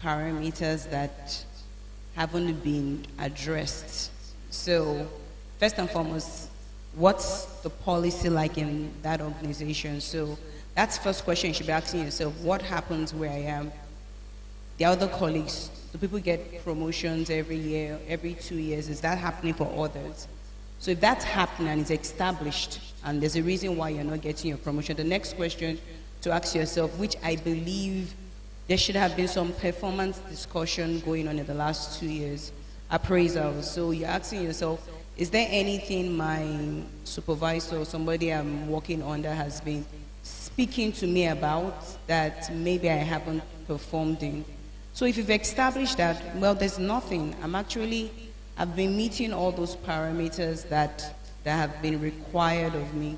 parameters that haven't been addressed. So first and foremost, what's the policy like in that organization? So that's the first question you should be asking yourself. What happens where I am? The other colleagues, do people get promotions every year, every 2 years? Is that happening for others? So if that's happening and it's established and there's a reason why you're not getting your promotion, the next question to ask yourself, which I believe there should have been some performance discussion going on in the last 2 years, appraisals. So you're asking yourself, is there anything my supervisor or somebody I'm working under has been speaking to me about that maybe I haven't performed in. So if you've established that, well, there's nothing. I've been meeting all those parameters that have been required of me.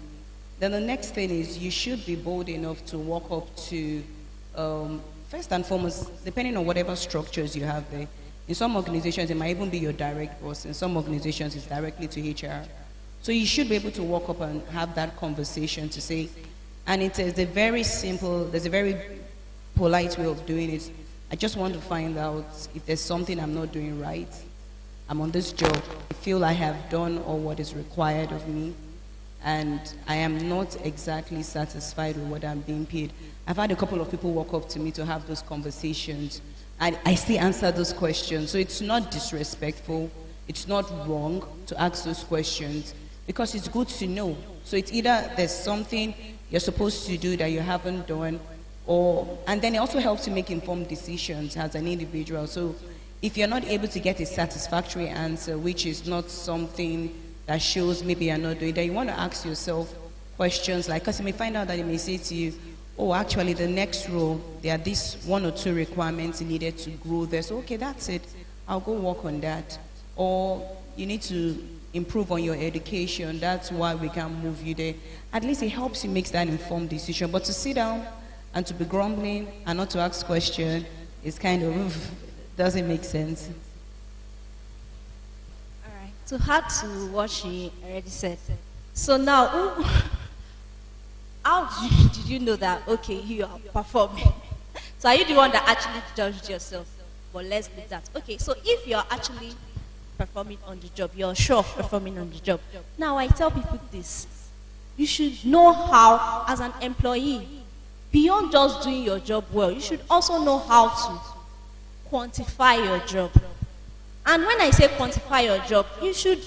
Then the next thing is you should be bold enough to walk up to, first and foremost, depending on whatever structures you have there. In some organizations, it might even be your direct boss. In some organizations, it's directly to HR. So you should be able to walk up and have that conversation to say, and there's a very polite way of doing it. I just want to find out if there's something I'm not doing right. I'm on this job. I feel I have done all what is required of me, and I am not exactly satisfied with what I'm being paid. I've had a couple of people walk up to me to have those conversations, and I still answer those questions. So it's not disrespectful. It's not wrong to ask those questions because it's good to know. So it's either there's something you're supposed to do that you haven't done, and then it also helps you make informed decisions as an individual. So if you're not able to get a satisfactory answer, which is not something that shows maybe you're not doing that, you want to ask yourself questions like, because you may find out that they may say to you, oh, actually the next role, there are these 1 or 2 requirements needed to grow there. So, okay, that's it. I'll go work on that. Or you need to improve on your education. That's why we can move you there. At least it helps you make that informed decision. But to sit down and to be grumbling and not to ask questions is kind of, doesn't make sense.
All right. To add to what she already said. So now, how did you know that, okay, you are performing? So are you the one that actually judged yourself? But let's leave that. Okay, so if you're actually performing on the job, you're sure of performing on the job. Now I tell people this. You should know how, as an employee, beyond just doing your job well, you should also know how to quantify your job. And when I say quantify your job, you should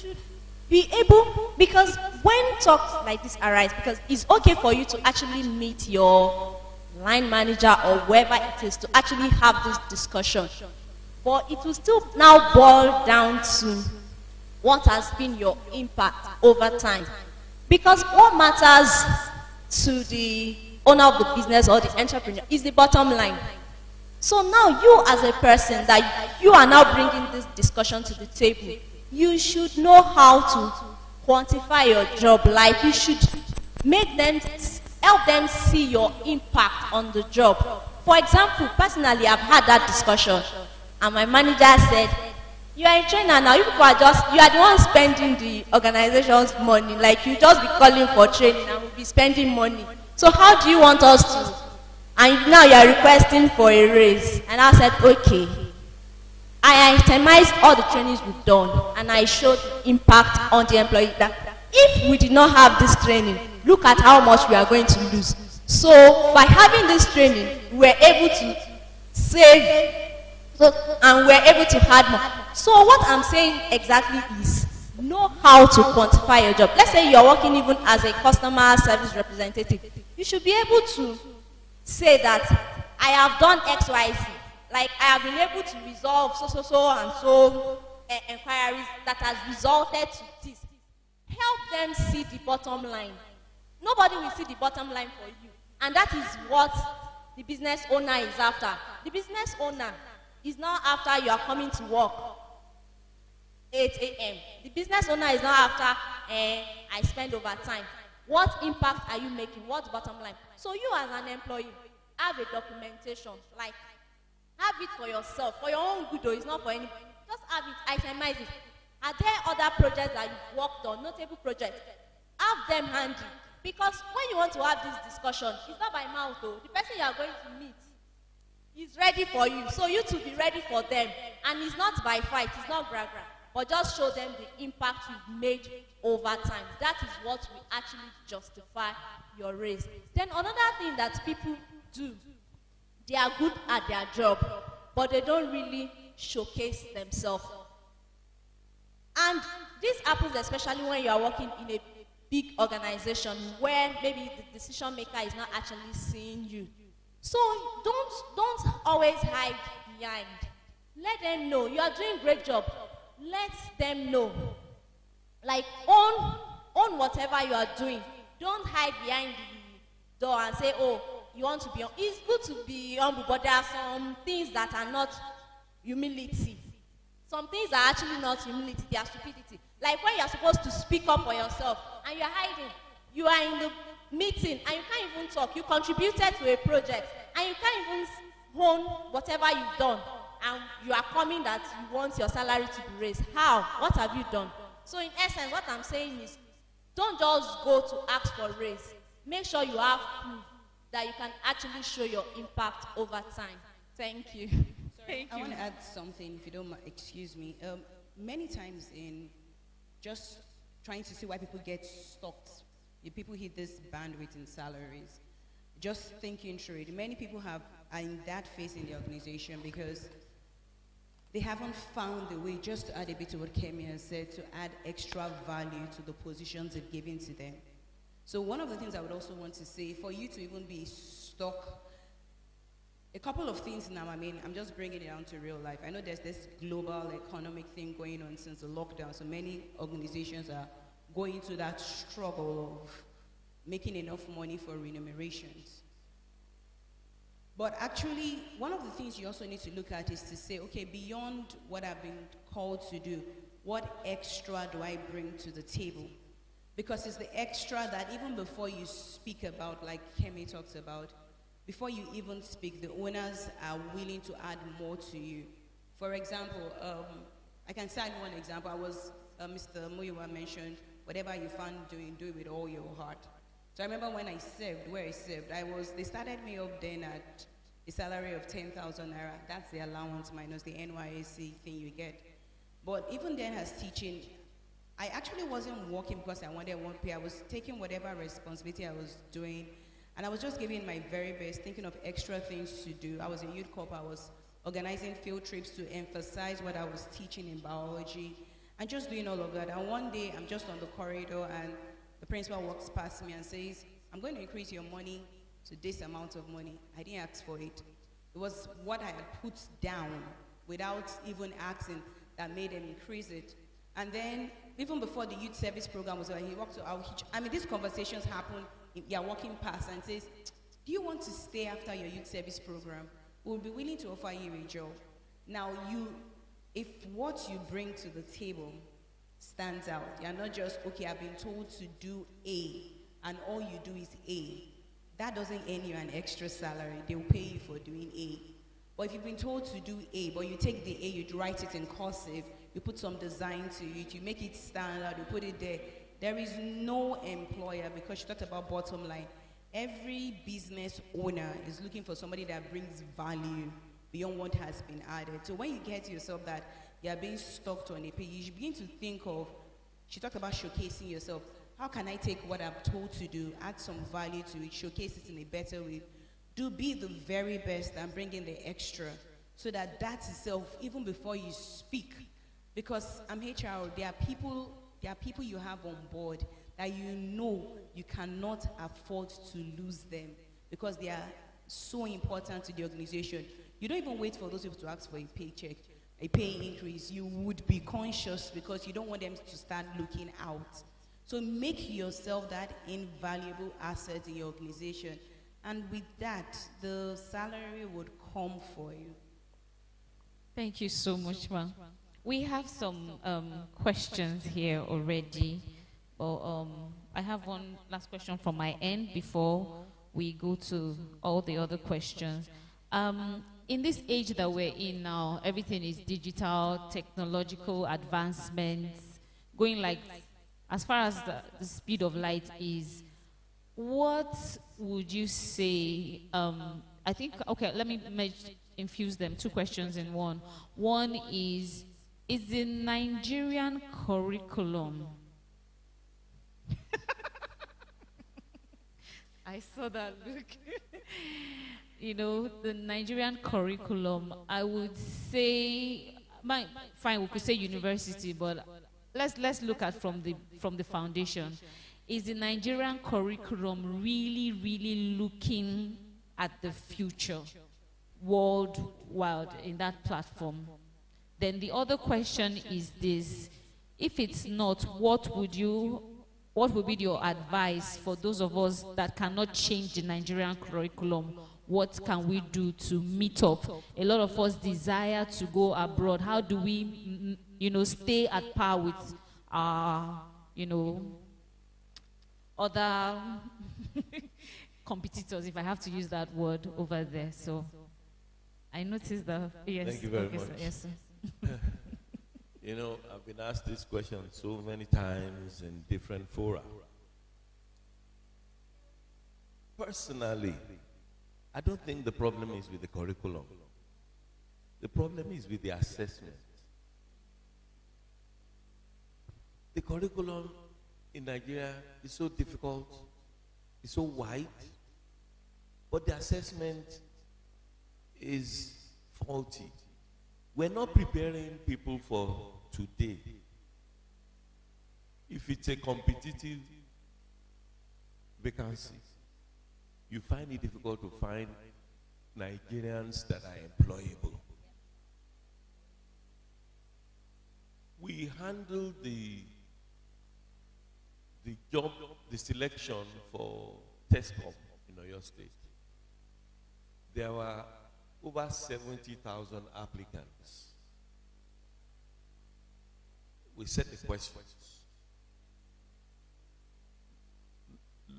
be able, because when talks like this arise, because it's okay for you to actually meet your line manager or whoever it is to actually have this discussion, but it will still now boil down to what has been your impact over time. Because what matters to the owner of the business or the entrepreneur is the bottom line. So now you as a person that you are now bringing this discussion to the table, you should know how to quantify your job. Like you should make them, help them see your impact on the job. For example, personally, I've had that discussion, and my manager said, "You are a trainer now. You people are the one spending the organization's money. Like you just be calling for training and we'll be spending money. So how do you want us to? And now you are requesting for a raise." And I said, okay. I itemized all the trainings we've done, and I showed the impact on the employee that if we did not have this training, look at how much we are going to lose. So by having this training, we were able to save, and we're able to add more. So what I'm saying exactly is know how to quantify your job. Let's say you're working even as a customer service representative. You should be able to say that I have done X, Y, Z. Like I have been able to resolve so inquiries that has resulted to this. Help them see the bottom line. Nobody will see the bottom line for you. And that is what the business owner is after. The business owner is not after you are coming to work 8 a.m. The business owner is not after I spend overtime. What impact are you making? What's bottom line? So you as an employee, have a documentation. Like, have it for yourself, for your own good, though. It's not for anybody. Just have it, itemize it. Are there other projects that you've worked on, notable projects? Have them handy. Because when you want to have this discussion, it's not by mouth, though. The person you are going to meet is ready for you. So you to be ready for them. And it's not by fight, it's not gra. But just show them the impact you've made over time. That is what will actually justify your raise. Then another thing that people do, they are good at their job, but they don't really showcase themselves. And this happens especially when you are working in a big organization where maybe the decision maker is not actually seeing you. So don't always hide behind. Let them know you are doing a great job. Let them know. Like own whatever you are doing. Don't hide behind door and say, oh, you want to be, it's good to be humble, but there are some things that are not humility. Some things are actually not humility, they are stupidity. Like when you're supposed to speak up for yourself and you're hiding, you are in the meeting and you can't even talk. You contributed to a project and you can't even own whatever you've done, and you are coming that you want your salary to be raised. How? What have you done? So in essence, what I'm saying is, don't just go to ask for raise. Make sure you have proof that you can actually show your impact over time. Thank you.
Sorry, I want to add something, if you don't mind, excuse me. Many times in just trying to see why people get stuck, if people hit this bandwidth in salaries, just thinking through it, many people are in that phase in the organization because they haven't found the way, just to add a bit to what Kemi has said, to add extra value to the positions they've given to them. So one of the things I would also want to say, for you to even be stuck, a couple of things now, I mean, I'm just bringing it down to real life. I know there's this global economic thing going on since the lockdown, so many organizations are going through that struggle of making enough money for remunerations. But actually, one of the things you also need to look at is to say, okay, beyond what I've been called to do, what extra do I bring to the table? Because it's the extra that even before you speak about, like Kemi talks about, before you even speak, the owners are willing to add more to you. For example, I can cite one example. Mr. Muyiwa mentioned, whatever you find doing, do it with all your heart. So I remember when I served, where I served, they started me up then at a salary of 10,000 naira. That's the allowance minus the NYSC thing you get. But even then as teaching, I actually wasn't working because I wanted one pay. I was taking whatever responsibility I was doing, and I was just giving my very best, thinking of extra things to do. I was a youth corp. I was organizing field trips to emphasize what I was teaching in biology, and just doing all of that. And one day, I'm just on the corridor, and the principal walks past me and says, I'm going to increase your money to this amount of money. I didn't ask for it. It was what I had put down without even asking that made them increase it. And then, even before the youth service program was over, he walked to outreach. I mean, these conversations happen. You're walking past and says, do you want to stay after your youth service program? We'll be willing to offer you a job. Now, if what you bring to the table stands out, you're not just, okay, I've been told to do A, and all you do is A. That doesn't earn you an extra salary. They'll pay you for doing A. But if you've been told to do A, but you take the A, you write it in cursive, you put some design to it, you make it stand out, you put it there. There is no employer, because you talked about bottom line. Every business owner is looking for somebody that brings value beyond what has been added. So when you get to yourself that you're being stuck on a page, you should begin to think of, she talked about showcasing yourself. How can I take what I'm told to do, add some value to it, showcase it in a better way? Be the very best and bring in the extra, so that itself, even before you speak, because I'm HR, there are people you have on board that you know you cannot afford to lose them because they are so important to the organization. You don't even wait for those people to ask for a paycheck, a pay increase. You would be conscious because you don't want them to start looking out. So make yourself that invaluable asset in your organization. And with that, the salary would come for you.
Thank you so much, ma'am. We have some questions here already. But I have one last question from my end before we go to all the other questions. In this age that we're in now, everything is digital, technological advancements, going like as far as the speed of light is. What would you say? I think, okay, let me infuse them, two questions in one. One is the Nigerian curriculum, I saw that look. You know, the Nigerian curriculum, I would say, fine, we could say university, but let's look at from the foundation. Is the Nigerian curriculum really looking at the future worldwide in that platform? Then the other question is this: if it's not, what would you what would be your advice for those of us that cannot change the Nigerian curriculum? What can we do to meet up? A lot of us desire to go abroad. How do we, stay at par with our, other competitors, if I have to use that word over there? So I noticed that. Yes.
Thank you very much.
Sir. Yes, sir.
I've been asked this question so many times in different fora. Personally, I don't think the problem is with the curriculum. The problem is with the assessment. The curriculum in Nigeria is so difficult, it's so wide, but the assessment is faulty. We're not preparing people for today. If it's a competitive vacancy, you find it difficult to find Nigerians that are employable. We handle the job, the selection for TESCOM in Oyo State. There were over 70,000 applicants. We set the questions.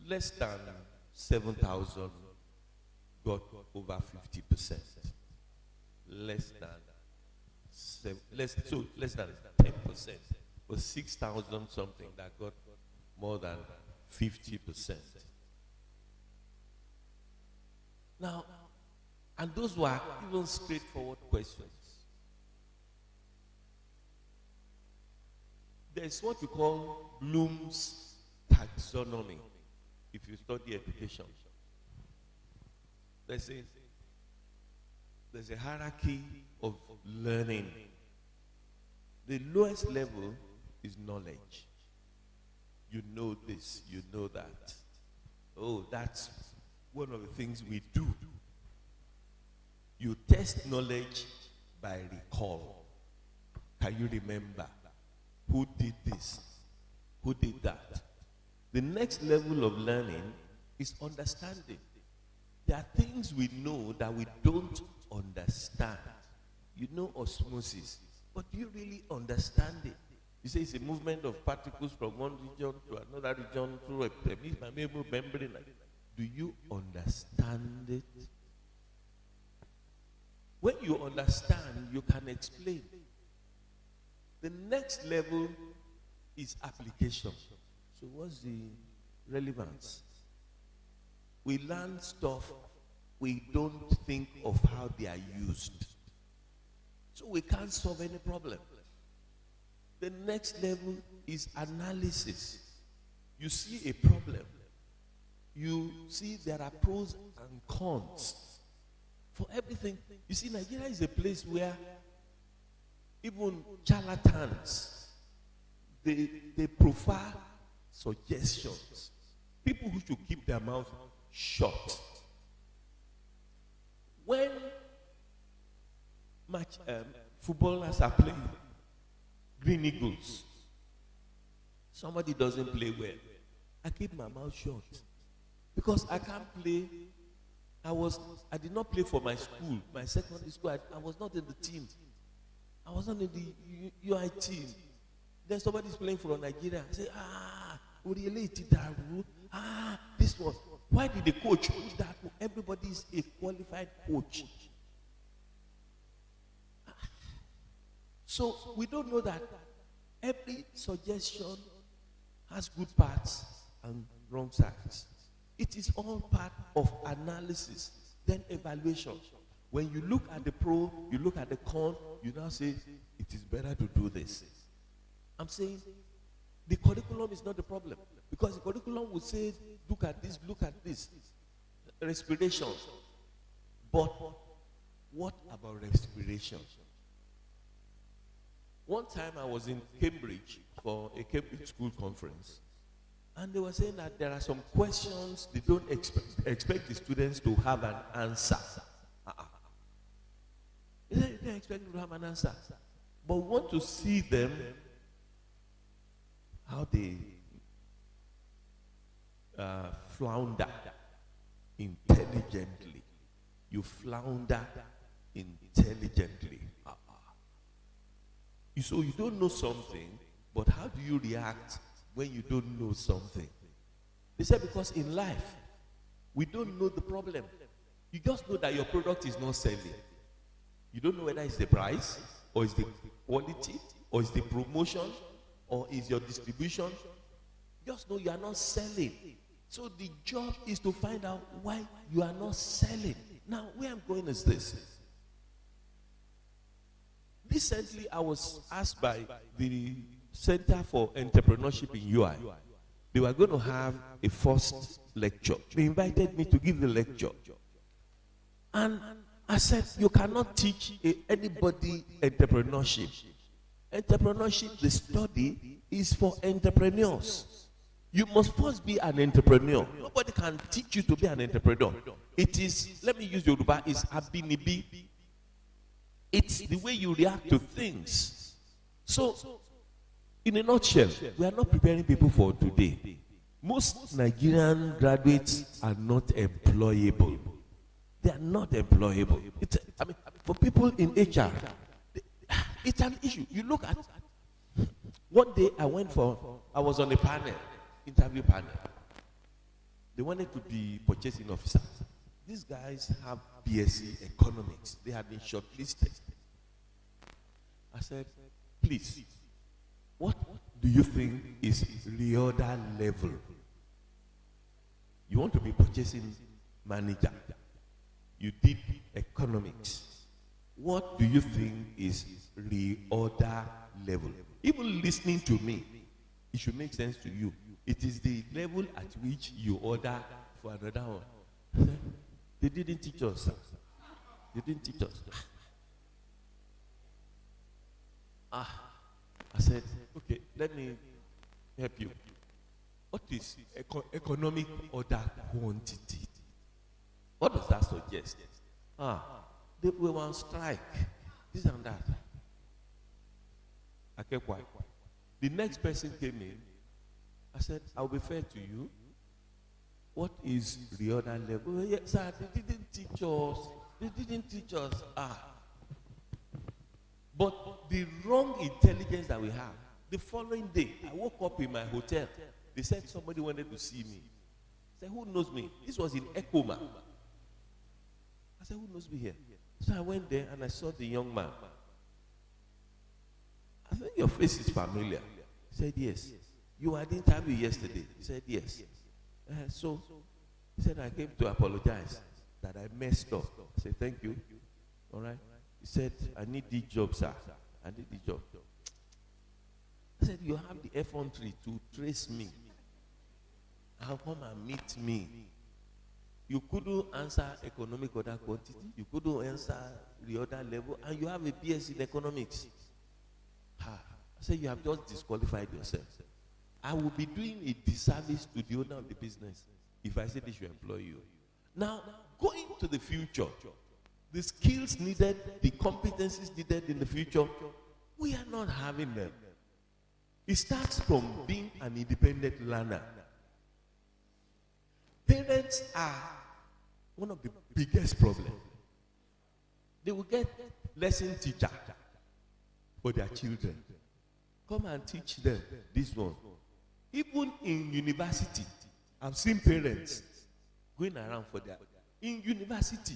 Less than 7,000 got over 50%. Less than 10%. But 6,000 something that got more than 50%. Now, and those were even straightforward questions. There's what we call Bloom's taxonomy, if you study education. There's a hierarchy of learning. The lowest level is knowledge. You know this, you know that. Oh, that's one of the things we do. You test knowledge by recall. Can you remember who did this? Who did that? The next level of learning is understanding. There are things we know that we don't understand. You know osmosis, but do you really understand it? You say it's a movement of particles from one region to another region through a permeable membrane. Do you understand it? When you understand, you can explain. The next level is application. So what's the relevance? We learn stuff, we don't think of how they are used. So we can't solve any problem. The next level is analysis. You see a problem. You see there are pros and cons for everything. You see, Nigeria is a place where even charlatans, they prefer suggestions. People who should keep their mouth shut. When footballers are playing, Green Eagles, somebody doesn't play well, I keep my mouth shut. Because I can't play. I did not play for my school, my secondary school. I was not in the team. I was not in the UI team. Then somebody's playing for Nigeria. I say, this one. Why did the coach put that? Everybody is a qualified coach. So we don't know that every suggestion has good parts and wrong sides. It is all part of analysis, then evaluation. When you look at the pro, you look at the con, you now say, it is better to do this. I'm saying the curriculum is not the problem. Because the curriculum would say, look at this, respiration. But what about respiration? One time I was in Cambridge for a Cambridge school conference. And they were saying that there are some questions they don't expect the students to have an answer. They don't expect them to have an answer. But we want to see them, how they flounder intelligently. You flounder intelligently. So you don't know something, but how do you react when you don't know something? They said because in life, we don't know the problem. You just know that your product is not selling. You don't know whether it's the price, or it's the quality, or it's the promotion, or it's your distribution. Just know you are not selling. So the job is to find out why you are not selling. Now, where I'm going is this. Recently, I was asked by the Center for Entrepreneurship in UI. They were going to have a first lecture. They invited me to give the lecture. And I said, you cannot teach anybody entrepreneurship. Entrepreneurship, the study, is for entrepreneurs. You must first be an entrepreneur. Nobody can teach you to be an entrepreneur. It is, let me use Yoruba, it's abinibi. It's the way you react to things. So, in a nutshell, we are not preparing people for today. Most Nigerian graduates are not employable. They are not employable. For people in HR, it's an issue. You look at, one day I was on a panel, interview panel. They wanted to be purchasing officers. These guys have BSc economics. They have been shortlisted. I said, please, what do you think is reorder level? You want to be purchasing manager. You did economics. What do you think is reorder level? Even listening to me, it should make sense to you. It is the level at which you order for another one. They didn't teach us, sir. They didn't teach us. I said, okay, let me help you. What is economic order quantity? What does that suggest? They were on strike. This and that. I kept quiet. The next person came in. I said, I'll be fair to you. What is reorder level? Yes, sir, they didn't teach us. They didn't teach us. But the wrong intelligence that we have, the following day, I woke up in my hotel. They said somebody wanted to see me. I said, who knows me? This was in Ekoma. I said, who knows me here? So I went there and I saw the young man. I think your face is familiar. He said, yes. You had the interview yesterday. He said, yes. So he said, I came to apologize that I messed up. I said, thank you. All right. He said, I need the job, sir. I need the job. I said, you have the F13 to trace me. How come and meet me? You couldn't answer economic order quantity. You couldn't answer the other level. And you have a BS in economics. I said, you have just disqualified yourself. I will be doing a disservice to the owner of the business if I say they should employ you. Now, going to the future, the skills needed, the competencies needed in the future, we are not having them. It starts from being an independent learner. Parents are one of the biggest problems. They will get lesson teacher for their children. Come and teach them this one. Even in university, I've seen parents going around for their, in university,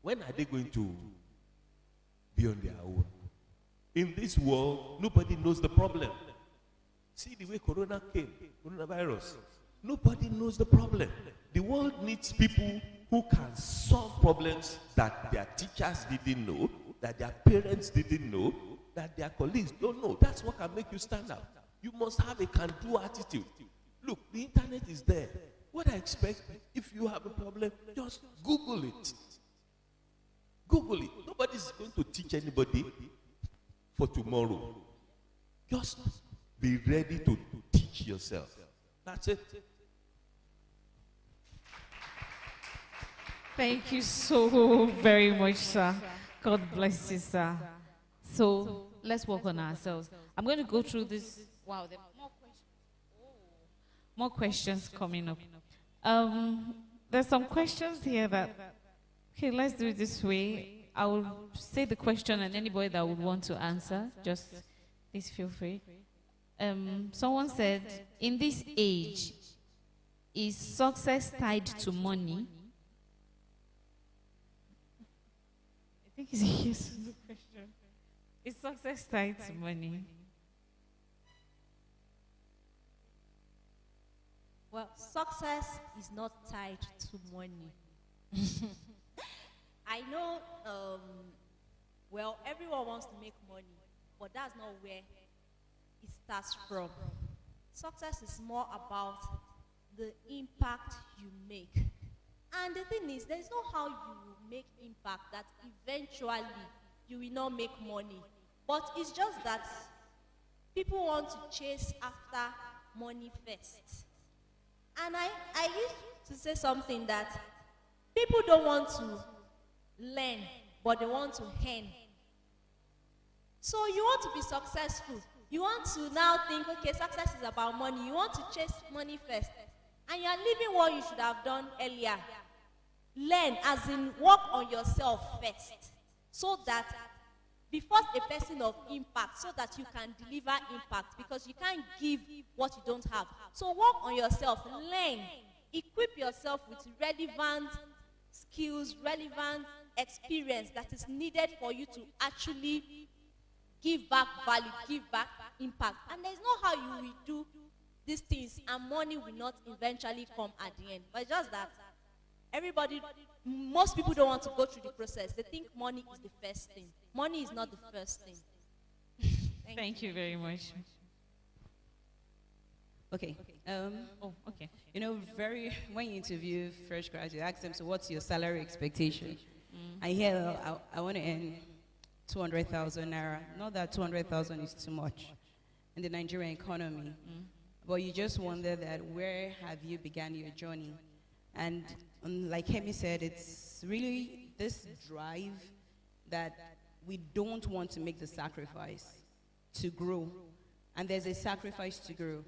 when are they going to be on their own? In this world, nobody knows the problem. See the way Corona came, coronavirus. Nobody knows the problem. The world needs people who can solve problems that their teachers didn't know, that their parents didn't know, that their colleagues don't know. That's what can make you stand out. You must have a can-do attitude. Look, the internet is there. What I expect, if you have a problem, just Google it. Google it. Nobody is going to teach anybody for tomorrow. Just be ready to teach yourself. That's it.
Thank you so very much, sir. God bless you, sir. So let's work on ourselves. I'm going to go through this. Wow, there are more questions. Oh, More questions coming up. There's some questions here that, okay, let's do it this way. I will say the question and anybody that would want to answer, just please feel free. Someone said, in this age, is success tied to money? I think it's a yes to the question. Is success tied to money?
Well, success is not tied to money. I know, well, everyone wants to make money, but that's not where it starts from. Success is more about the impact you make. And the thing is, there's no how you will make impact that eventually you will not make money. But it's just that people want to chase after money first. And I used to say something that people don't want to learn, but they want to earn. So you want to be successful. You want to now think, okay, success is about money. You want to chase money first. And you are leaving what you should have done earlier. Learn, as in work on yourself first. So that be first a person of impact, so that you can deliver impact, because you can't give what you don't have. So work on yourself, learn, equip yourself with relevant skills, relevant experience that is needed for you to actually give back value, give back impact. And there's no how you will do these things and money will not eventually come at the end. But just that most people don't want to go through the process. They think money is the first thing. Money is not the first thing.
Thank you very much.
Okay.
Okay.
You know, when you interview fresh graduates, you ask them, so what's your salary expectation? I hear, I want to earn 200,000 naira. Not that 200,000 is too much in the Nigerian economy, but you just wonder that where have you begun your journey? And like Kemi said, it's really this drive that we don't want to make the sacrifice to grow. And there's a sacrifice to grow.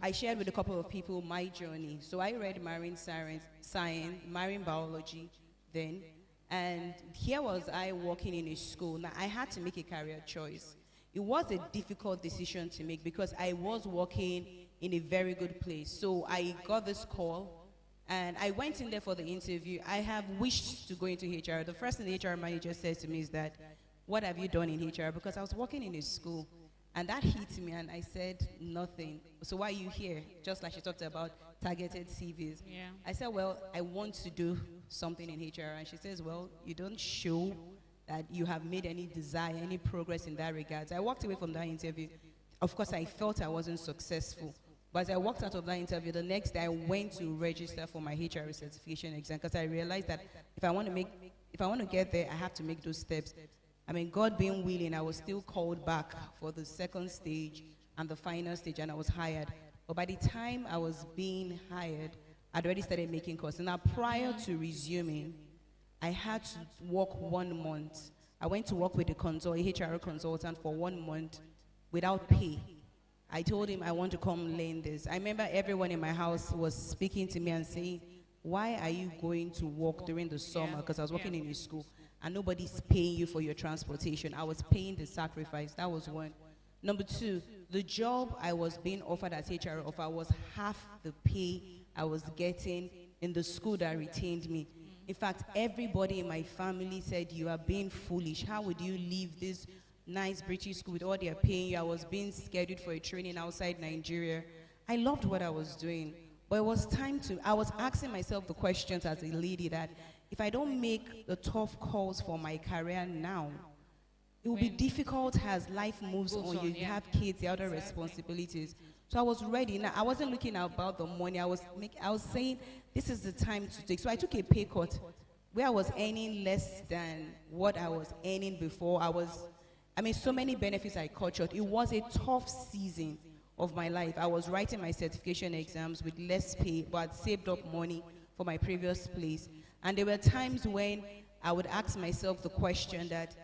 I shared with a couple of people my journey. So I read marine science, marine biology then. And here was I working in a school. Now I had to make a career choice. It was a difficult decision to make because I was working in a very good place. So I got this call and I went in there for the interview. I have wished to go into HR. The first thing the HR manager says to me is that, what have you done in HR? Because I was working in a school. And that hit me, and I said, nothing. So why are you here? Just like she talked about targeted CVs.
Yeah.
I said, well, I want to do something in HR. And she says, well, you don't show that you have made any desire, any progress in that regard. So I walked away from that interview. Of course, I felt I wasn't successful. But as I walked out of that interview, the next day I went to register for my HR certification exam because I realized that if I want to get there, I have to make those steps. I mean, God being willing, I was still called back for the second stage and the final stage, and I was hired. But by the time I was being hired, I'd already started making calls. And now, prior to resuming, I had to work 1 month. I went to work with a HR consultant for 1 month without pay. I told him I want to come learn this. I remember everyone in my house was speaking to me and saying, why are you going to work during the summer? Because I was working in a school. And nobody's paying you for your transportation. I was paying the sacrifice. That was one. Number two, the job I was being offered as HR offer was half the pay I was getting in the school that retained me. In fact, everybody in my family said, you are being foolish. How would you leave this nice British school with all they are paying you? I was being scheduled for a training outside Nigeria. I loved what I was doing. But it was time I was asking myself the questions as a lady that, if I don't make the tough calls for my career now, it will be difficult as life moves on. You have kids, the other responsibilities. So I was ready. Now, I wasn't looking about the money. I was saying, this is the time to take. So I took a pay cut where I was earning less than what I was earning before. So many benefits I cut short. It was a tough season of my life. I was writing my certification exams with less pay, but I'd saved up money for my previous place. And there were times when I would ask myself the question that,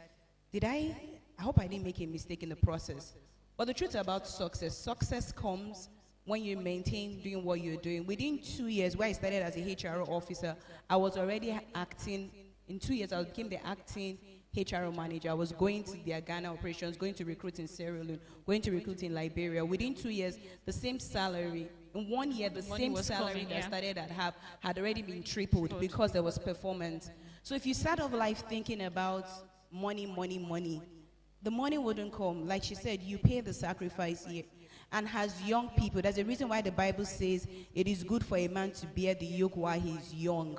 I hope I didn't make a mistake in the process. But the truth about success comes when you maintain doing what you're doing. Within 2 years, where I started as a HRO officer, I was already acting. In 2 years, I became the acting HRO manager. I was going to their Ghana operations, going to recruit in Sierra Leone, going to recruit in Liberia. Within 2 years, the same salary. In 1 year, the same salary that started at half had already been tripled because there was performance. So if you start off life thinking about money, money, money, the money wouldn't come. Like she said, you pay the sacrifice here. And as young people, there's a reason why the Bible says it is good for a man to bear the yoke while he's young.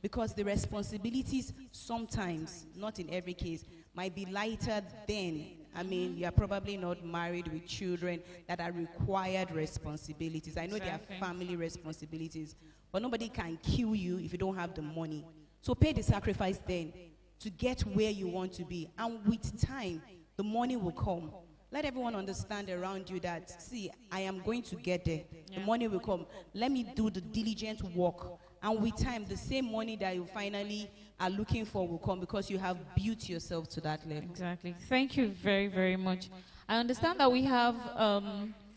Because the responsibilities sometimes, not in every case, might be lighter then. I mean, you're probably not married with children that are required responsibilities. I know there are family responsibilities, but nobody can kill you if you don't have the money. So pay the sacrifice then to get where you want to be. And with time, the money will come. Let everyone understand around you that, see, I am going to get there. The money will come. Let me do the diligent work. And with time, the same money that you finally are looking for will come because you have built yourself to that level.
Exactly. Thank you very, very much. I understand that we have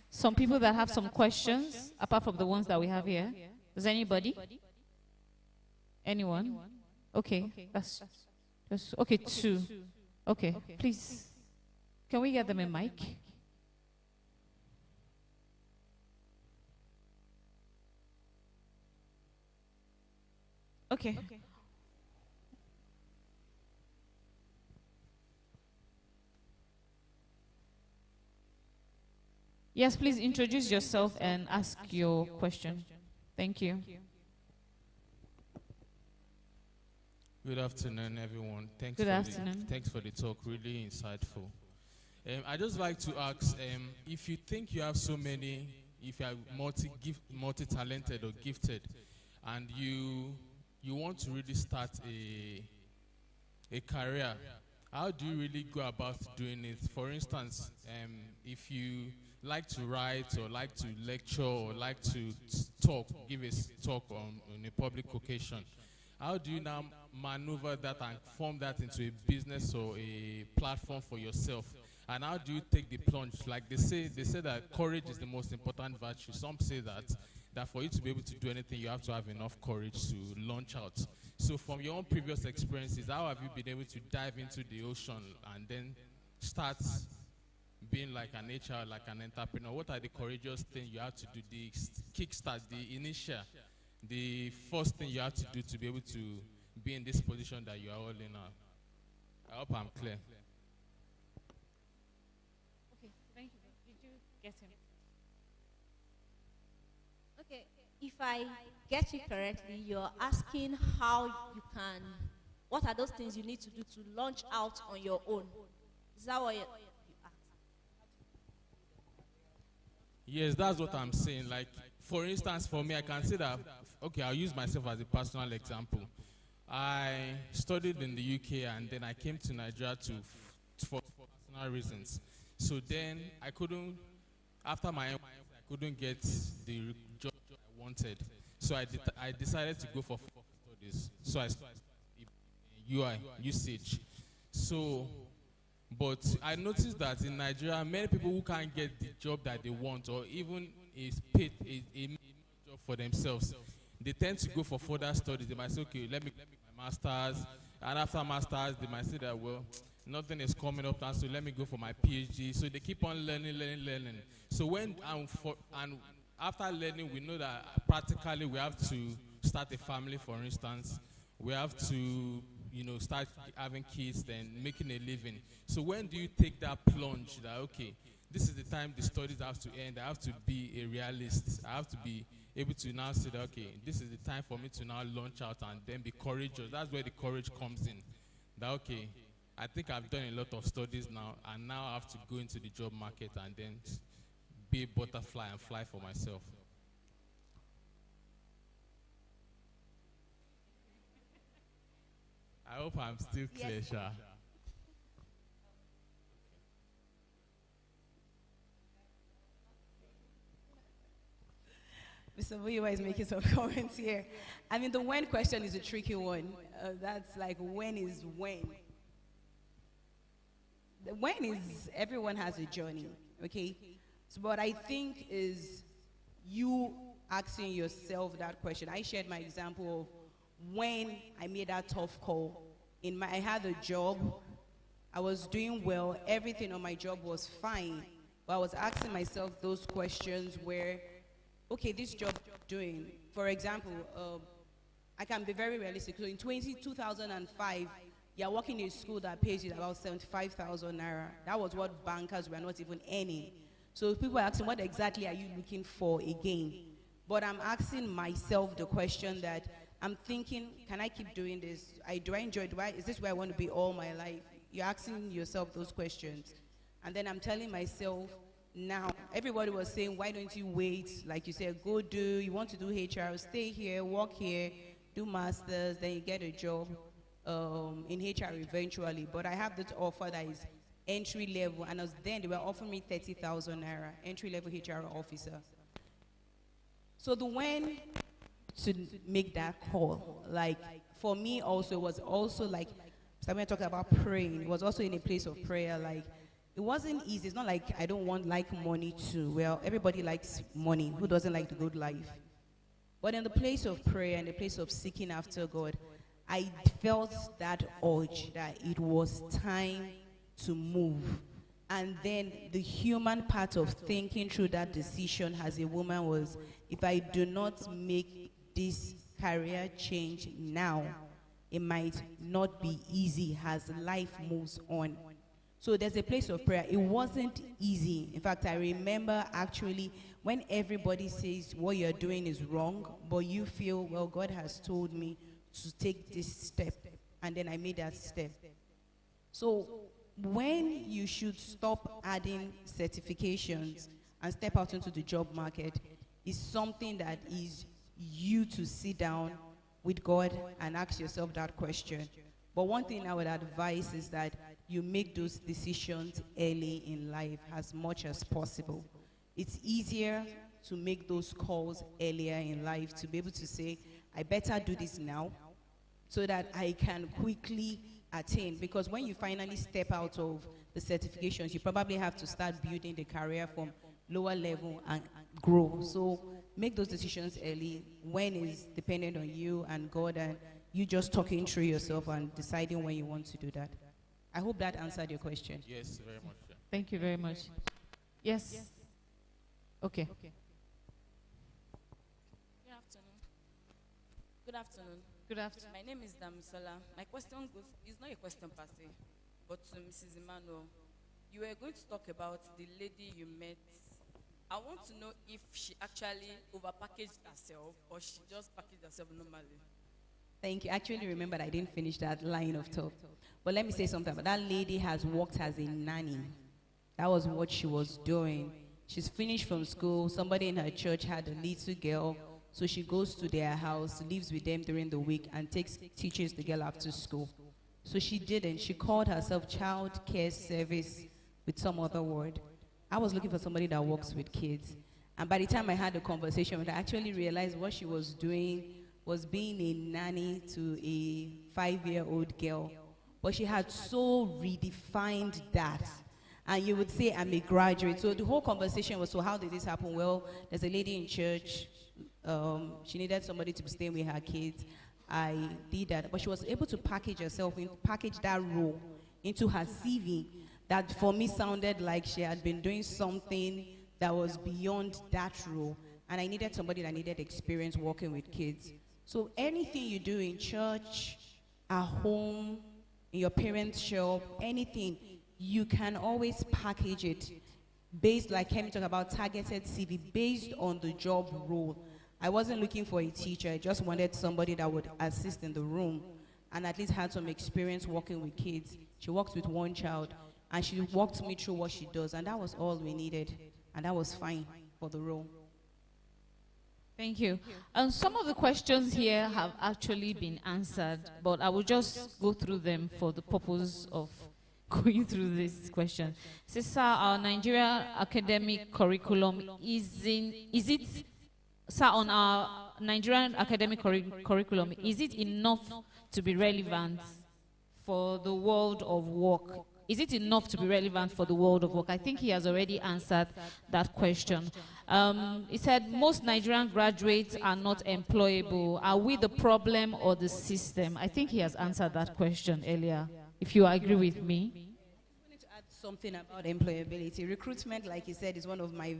some people that have some questions, apart from the ones that we have here. Does anybody? Anyone? Okay. That's okay, two. Okay, please. Can we get them a mic? Okay. Yes, please introduce yourself and ask your question. Thank you.
Good afternoon, everyone. Thanks for the talk. Really insightful. I just like to ask if you think you have so many, if you are multi-talented or gifted, and you want to really start a career, how do you really go about doing it? For instance, if you like to write or like to lecture or like to talk, give a talk on a public occasion, how do you now maneuver that and form that into a business or a platform for yourself? And how do you take the plunge? Like they say that courage is the most important virtue. Some say that for you to be able to do anything, you have to have enough courage to launch out. So from your own previous experiences, how have you been able to dive into the ocean and then start being like an HR, like an entrepreneur? What are the courageous things you have to do, the kickstart, the initial, the first thing you have to do to be able to be in this position that you are all in now? I hope I'm clear.
Okay, thank you. Did you get him?
Okay, if I get you correctly, you're asking how you can, what are those things you need to do to launch out on your own? Is that what you asked?
Yes, that's what I'm saying. Like, for instance, for me, I can say that, okay, I'll use myself as a personal example. I studied in the UK and then I came to Nigeria for personal reasons. So then I couldn't, after my NYSC, I couldn't get the job I wanted. So I decided to go for studies. So I studied UI, usage. So, but I noticed that in Nigeria, many people who can't get the job that they want or even is paid a job for themselves, they tend to go for further studies. They might say, okay, let me get my master's. And after master's, they might say that, well, nothing is coming up now, so let me go for my PhD. So they keep on learning. So when, and after learning, we know that practically we have to start a family, for instance. We have to, start having kids, then making a living. So when do you take that plunge that, okay, this is the time the studies have to end. I have to be a realist. I have to be able to now say that, okay, this is the time for me to now launch out and then be courageous. That's where the courage comes in. That, okay, I think I've done a lot of studies now, and now I have to go into the job market and then be a butterfly and fly for myself. I hope I'm still clear,
Yes.
Sha.
Mr. Muyiwa is making some comments here. I mean, the when question is a tricky one. That's like, when is when? The when is, everyone has a journey, okay? So what I think is, you asking yourself that question. I shared my example of when I made that tough call. I had a job, I was doing well, everything on my job was fine, but I was asking myself those questions where, okay, this job doing, for example, I can be very realistic. So in 2005, you're working in a school that pays you about 75,000 naira. That was what bankers were not even earning. So people are asking, what exactly are you looking for again? But I'm asking myself the question that I'm thinking, can I keep doing this? Do I enjoy it? Is this where I want to be all my life? You're asking yourself those questions. And then I'm telling myself, now, everybody was saying, why don't you wait? Like you said, you want to do HR, stay here, work here, do masters, then you get a job in HR eventually. But I have this offer that is entry level, and they were offering me 30,000 naira, entry level HR officer. So when to make that call, like for me also, it was also like, when I talk about praying, it was also in a place of prayer. Like, it wasn't easy. It's not like I don't like money too. Well, everybody likes money. Who doesn't like the good life? But in the place of prayer, in the place of seeking after God, I felt that urge that it was time to move. And then the human part of thinking through that decision as a woman was, if I do not make this career change now, it might not be easy as life moves on. So there's a place of prayer. It wasn't easy. In fact, I remember actually when everybody says what you're doing is wrong, but you feel, well, God has told me to take this step. And then I made that step. So when you should stop adding certifications and step out into the job market is something that is you to sit down with God and ask yourself that question. But one thing I would advise is that you make those decisions early in life as much as possible. It's easier to make those calls earlier in life, to be able to say, I better do this now so that I can quickly attain. Because when you finally step out of the certifications, you probably have to start building the career from lower level and grow. So make those decisions early when it's dependent on you and God, and you just talking through yourself and deciding when you want to do that. I hope that answered your question.
Yes, very much.
Thank you very much. Yes. Okay.
Good afternoon. Good afternoon.
Good afternoon.
My name is Damisola. My question is not a question per se, but to Mrs. Emmanuel. You were going to talk about the lady you met. I want to know if she actually overpackaged herself or she just packaged herself normally.
Thank you. I actually remembered I didn't finish that line of talk. But let me say something about that lady has worked as a nanny. That was what she was doing. She's finished from school. Somebody in her church had a little girl. So she goes to their house, lives with them during the week, and teaches the girl after school. So she didn't. She called herself child care service with some other word. I was looking for somebody that works with kids. And by the time I had a conversation with her, I actually realized what she was doing was being a nanny to a 5-year-old girl. But she had so redefined that. And you would say, I'm a graduate. So the whole conversation was, so how did this happen? Well, there's a lady in church. She needed somebody to be staying with her kids. I did that. But she was able to package herself, package that role into her CV. That for me sounded like she had been doing something that was beyond that role. And I needed somebody that needed experience working with kids. So anything you do in church, at home, in your parents' shop, anything, you can always package it based, like Kemi talked about, targeted CV, based on the job role. I wasn't looking for a teacher. I just wanted somebody that would assist in the room and at least had some experience working with kids. She works with one child, and she walked me through what she does, and that was all we needed, and that was fine for the role.
Thank you. And some of the questions here have actually been answered, but I will just go through them for the purpose of going through this question. Says, sir, our Nigerian academic curriculum sir, on our Nigerian academic curriculum, is it enough to be relevant for the world of work is it enough to be relevant for the world of work? I think he has already answered that question. He said most Nigerian graduates are not employable. Are we the problem or the system? I think he has answered that question earlier, if you agree with me.
I wanted to add something about employability. Recruitment, like you said, is one of my,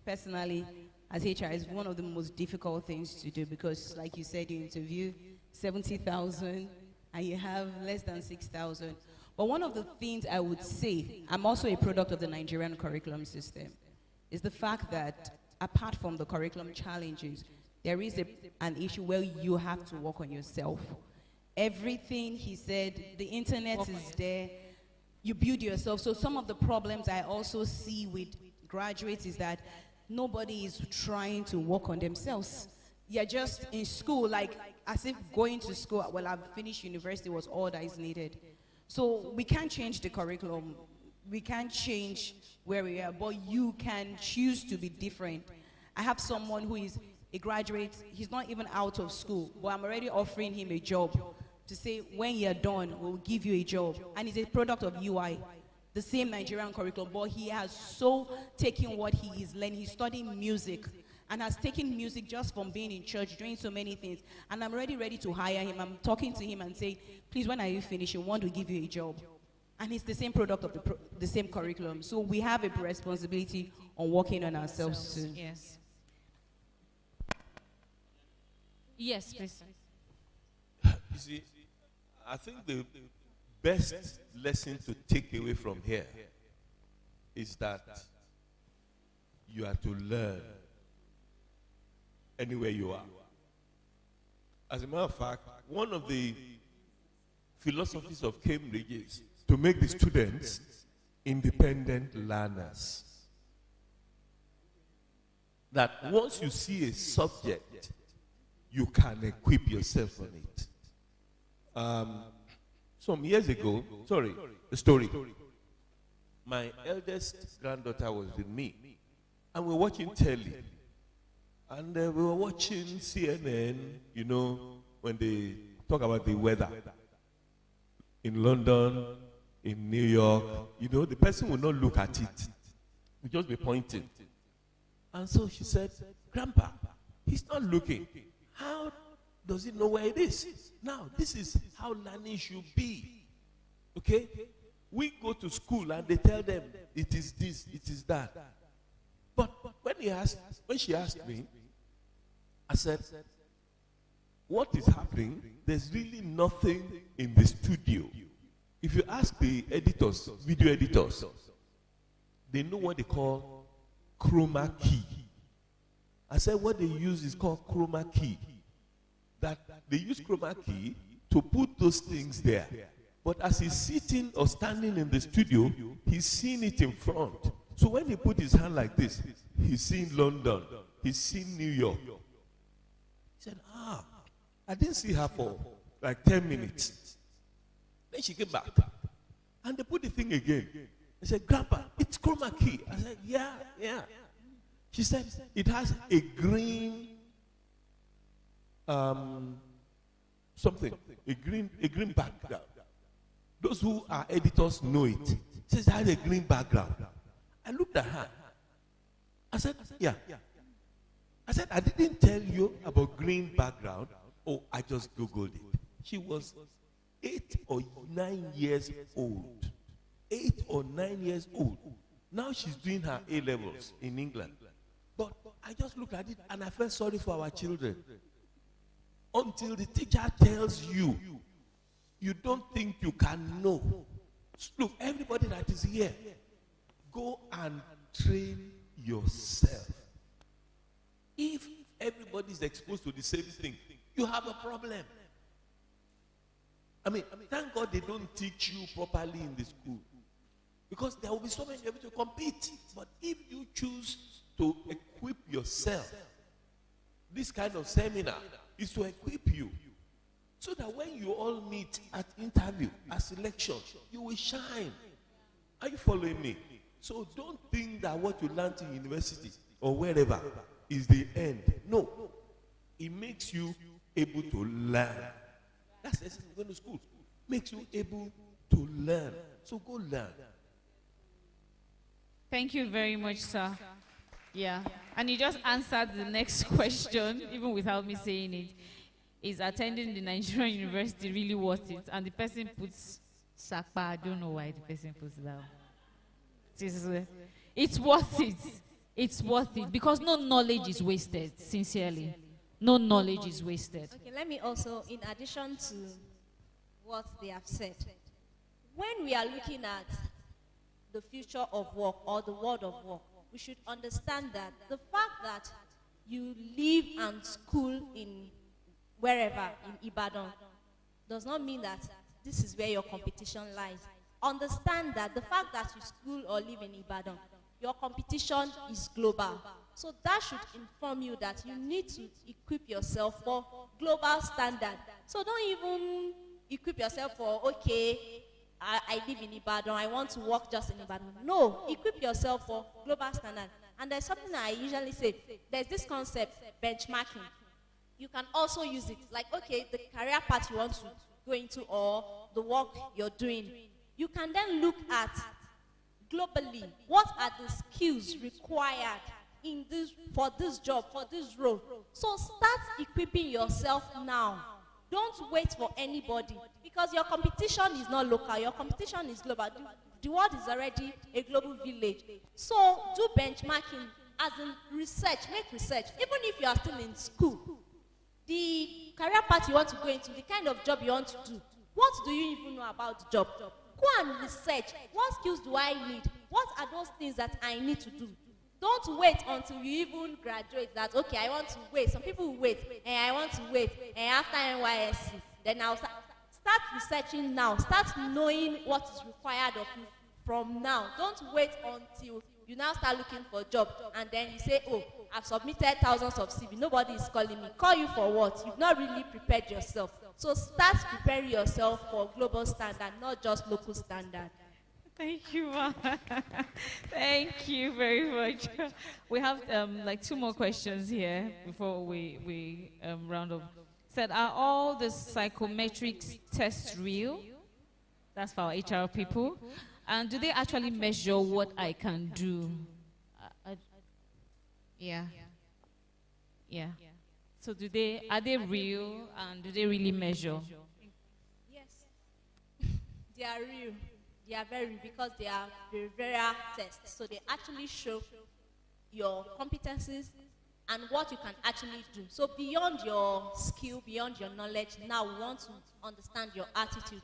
personally, as HR, is one of the most difficult things to do because, like you said, you interview 70,000 and you have less than 6,000. But one of the things I would say, I'm also a product of the Nigerian curriculum system, is the fact that apart from the curriculum challenges, there is an issue where you have to work on yourself. Everything he said, the internet is there, you build yourself. So some of the problems I also see with graduates is that nobody is trying to work on themselves. You're just in school, like as if going to school, well, I've finished university was all that is needed. So we can't change the curriculum. We can't change where we are, but you can choose to be different. I have someone who is a graduate, he's not even out of school, but I'm already offering him a job to say, when you're done, we'll give you a job. And he's a product of UI, the same Nigerian curriculum, but he has so taken what he is learning. He's studying music and has taken music just from being in church, doing so many things. And I'm already ready to hire him. I'm talking to him and saying, please, when are you finishing? We want to give you a job. And it's the same product of the same curriculum. So we have a responsibility on working on ourselves too.
Yes. Yes, please.
You see, I think the best lesson to take away from here is that you are to learn anywhere you are. As a matter of fact, one of the philosophies of Cambridge is to make the students independent learners. That once you see a subject, you can equip yourself on it. Some years ago, the story. My eldest granddaughter was with me, and we were watching telly. And we were watching CNN, you know, when they talk about the weather. In London, in New York, you know, the person will not look at it. He'll just be pointing. And so she said, Grandpa, he's not looking. How does he know where it is? Now, this is how learning should be. Okay? We go to school and they tell them, it is this, it is that. But when she asked me, I said, what is happening? There's really nothing in the studio. If you ask the editors, video editors, they know what they call chroma key. I said what they use is called chroma key. That they use chroma key to put those things there. But as he's sitting or standing in the studio, he's seeing it in front. So when he put his hand like this, he's seeing London, he's seeing New York. He said, I didn't see her for like 10 minutes. Then she came back. And they put the thing again. I said, Grandpa, it's chroma key. I said, yeah. She said, it has a green, something, a green background. Those who are editors know it. She says it has a green background. I looked at her. I said, yeah. I said, I didn't tell you about green background. Oh, I just Googled it. She was 8 or 9 years old. 8 or 9 years old. Now she's doing her A-levels in England. But I just looked at it and I felt sorry for our children. Until the teacher tells you, you don't think you can know. Look, everybody that is here, go and train yourself. If everybody is exposed to the same thing, you have a problem. I mean, thank God they don't teach you properly in the school. Because there will be so many people to compete. But if you choose to equip yourself, this kind of seminar is to equip you. So that when you all meet at interview, at selection, you will shine. Are you following me? So don't think that what you learned in university or wherever is the end. No. It makes you able to learn. That's the essence of going to school. Makes you able to learn. So go learn.
Thank you very much, sir. Yeah. And you just answered the next question, even without me saying it. Is attending the Nigerian university really worth it? And the person puts Sakpa. I don't know why the person puts that. It's worth it. It's worth it. Because no knowledge is wasted, sincerely. No knowledge is wasted.
Okay, let me also, in addition to what they have said, when we are looking at the future of work or the world of work, we should understand that the fact that you live and school in wherever in Ibadan does not mean that this is where your competition lies. Understand that the fact that you school or live in Ibadan, your competition is global. So that should inform you that you need to equip yourself for global standard. So don't even equip yourself for, okay, I live in Ibadan, I want to work just in Ibadan. No, equip yourself for global standard. And there's something that I usually say, there's this concept, benchmarking. You can also use it. Like, okay, the career path you want to go into or the work you're doing, you can then look at globally, what are the skills required in this, for this job, for this role. So start equipping yourself now. Don't wait for anybody, because your competition is not local, your competition is global. The world is already a global village. So do benchmarking, as in research, make research. Even if you are still in school, the career path you want to go into, the kind of job you want to do, what do you even know about the job? Go and research. What skills do I need? What are those things that I need to do? Don't wait until you even graduate that, okay, I want to wait. Some people will wait, and I want to wait, and after NYSC, then I'll start researching now. Start knowing what is required of you from now. Don't wait until you now start looking for a job, and then you say, oh, I've submitted thousands of CV. Nobody is calling me. Call you for what? You've not really prepared yourself. So start preparing yourself for global standard, not just local standard.
Thank you, Ma. Thank you very much. We have like 2 more questions here before we round up. Said, are all the psychometric tests real? That's for our HR people. And do they actually measure what I can do? Yeah. Yeah. So are they real, and do they really measure?
Yes. They are real. They are very, because they are behavioral tests. So they actually show your competencies and what you can actually do. So beyond your skill, beyond your knowledge, now we want to understand your attitude,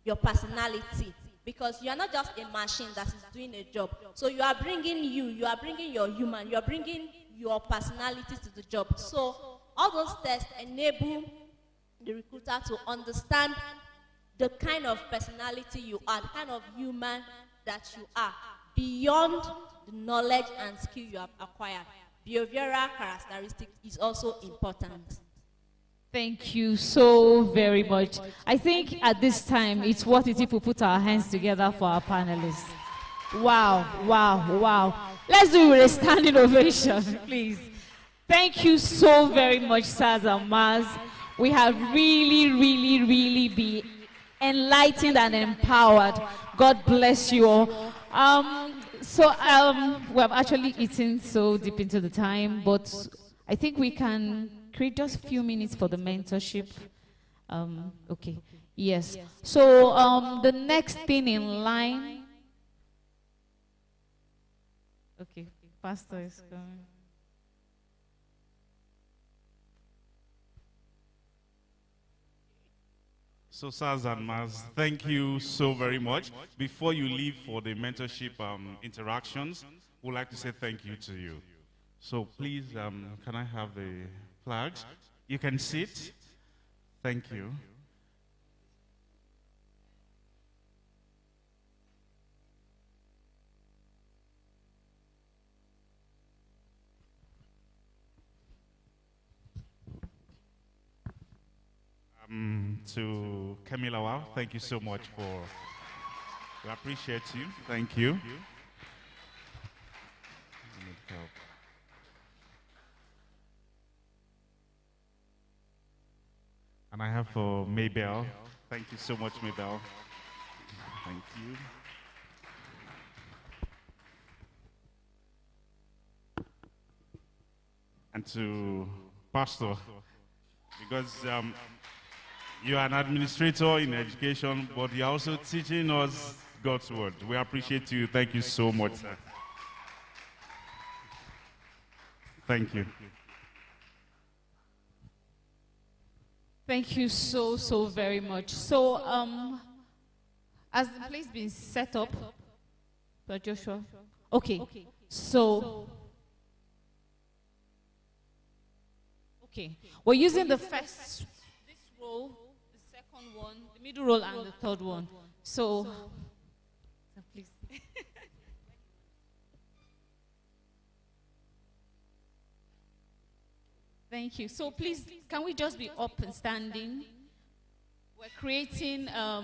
your personality. Because you are not just a machine that is doing a job. So you are bringing you are bringing your human, you are bringing your personality to the job. So all those tests enable the recruiter to understand the kind of personality you are, the kind of human that you are, beyond the knowledge and skill you have acquired. Behavioral characteristic is also important.
Thank you so very much. I think at this time, it's worth it if we put our hands together for our panelists. Wow, wow, wow. Let's do it with a standing ovation, please. Thank you so very much, sirs and ma'ams. We have really been enlightened and empowered. God bless you all. We have actually eaten so deep into the time, but I think we can create just a few minutes for the mentorship. Okay, yes. So the next thing in line. Okay, Pastor is coming.
So, sirs and mas, thank you so very much. Before you leave for the mentorship interactions, we'd like to say thank you to you. So please, can I have the flags? You can sit. Thank you. To Kemi Lawal, thank you so much for, we appreciate you. Thank you. And I have for Mabel. Thank you so much, Mabel. Thank you. And to Pastor, because you are an administrator in education, but you're also teaching us God's word. We appreciate you. Thank you so much, sir. Thank you.
Thank you so very much. So, has the place been set up, Brother Joshua? Okay. So, okay, we're using the first, this row, the second one, the middle row, and the third one. So please. Thank you. So please, can we just be up and standing? We're creating a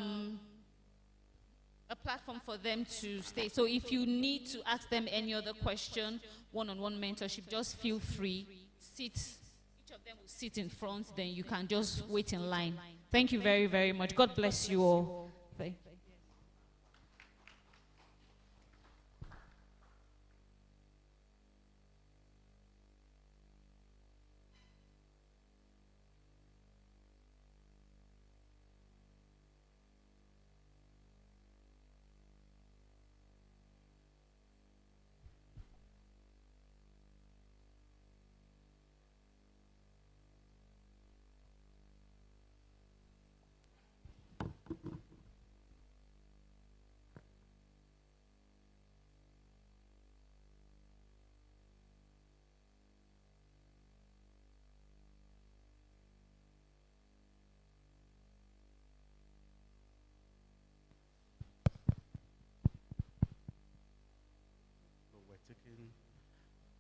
platform for them to stay. So if you need to ask them any other question, one-on-one mentorship, just feel free. Sit. Each of them will sit in front, then you can just wait in line. Thank you very much. God bless you all. Bye.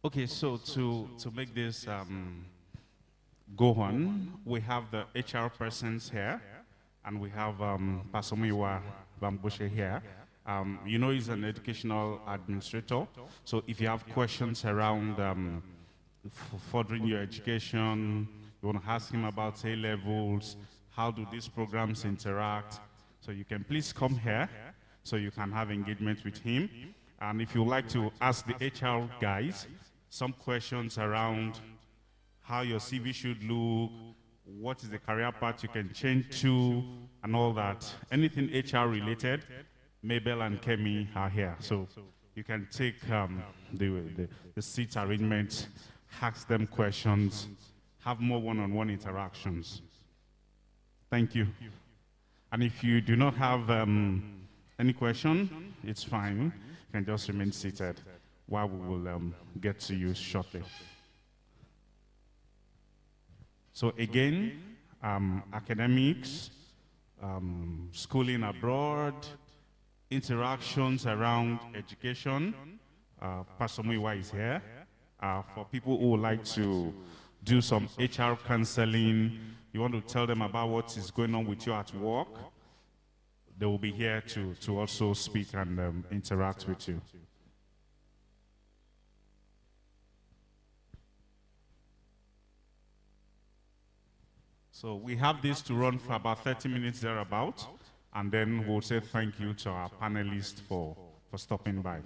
Okay, so to make this go on, we have the HR persons here, and we have Pastor Muyiwa Bamgbose here. You know, he's an educational administrator, so if you have questions around furthering your education, you want to ask him about A-levels, how do these programs interact, so you can please come here so you can have engagement with him. And if you'd like to ask the HR guys some questions around how your CV should look, what is the career path you can change to, and all that, anything HR related, Mabel and Kemi are here. So you can take the seat arrangement, ask them questions, have more one-on-one interactions. Thank you. And if you do not have any question, it's fine. You can just remain seated while we will get to you shortly. So again, academics, schooling abroad, interactions around education. Pastor Muyiwa is here. For people who would like to do some HR counseling, you want to tell them about what is going on with you at work, they will be here to also speak and interact with you. So we have this to run for about 30 minutes thereabout, and then we'll say thank you to our panelists for stopping by.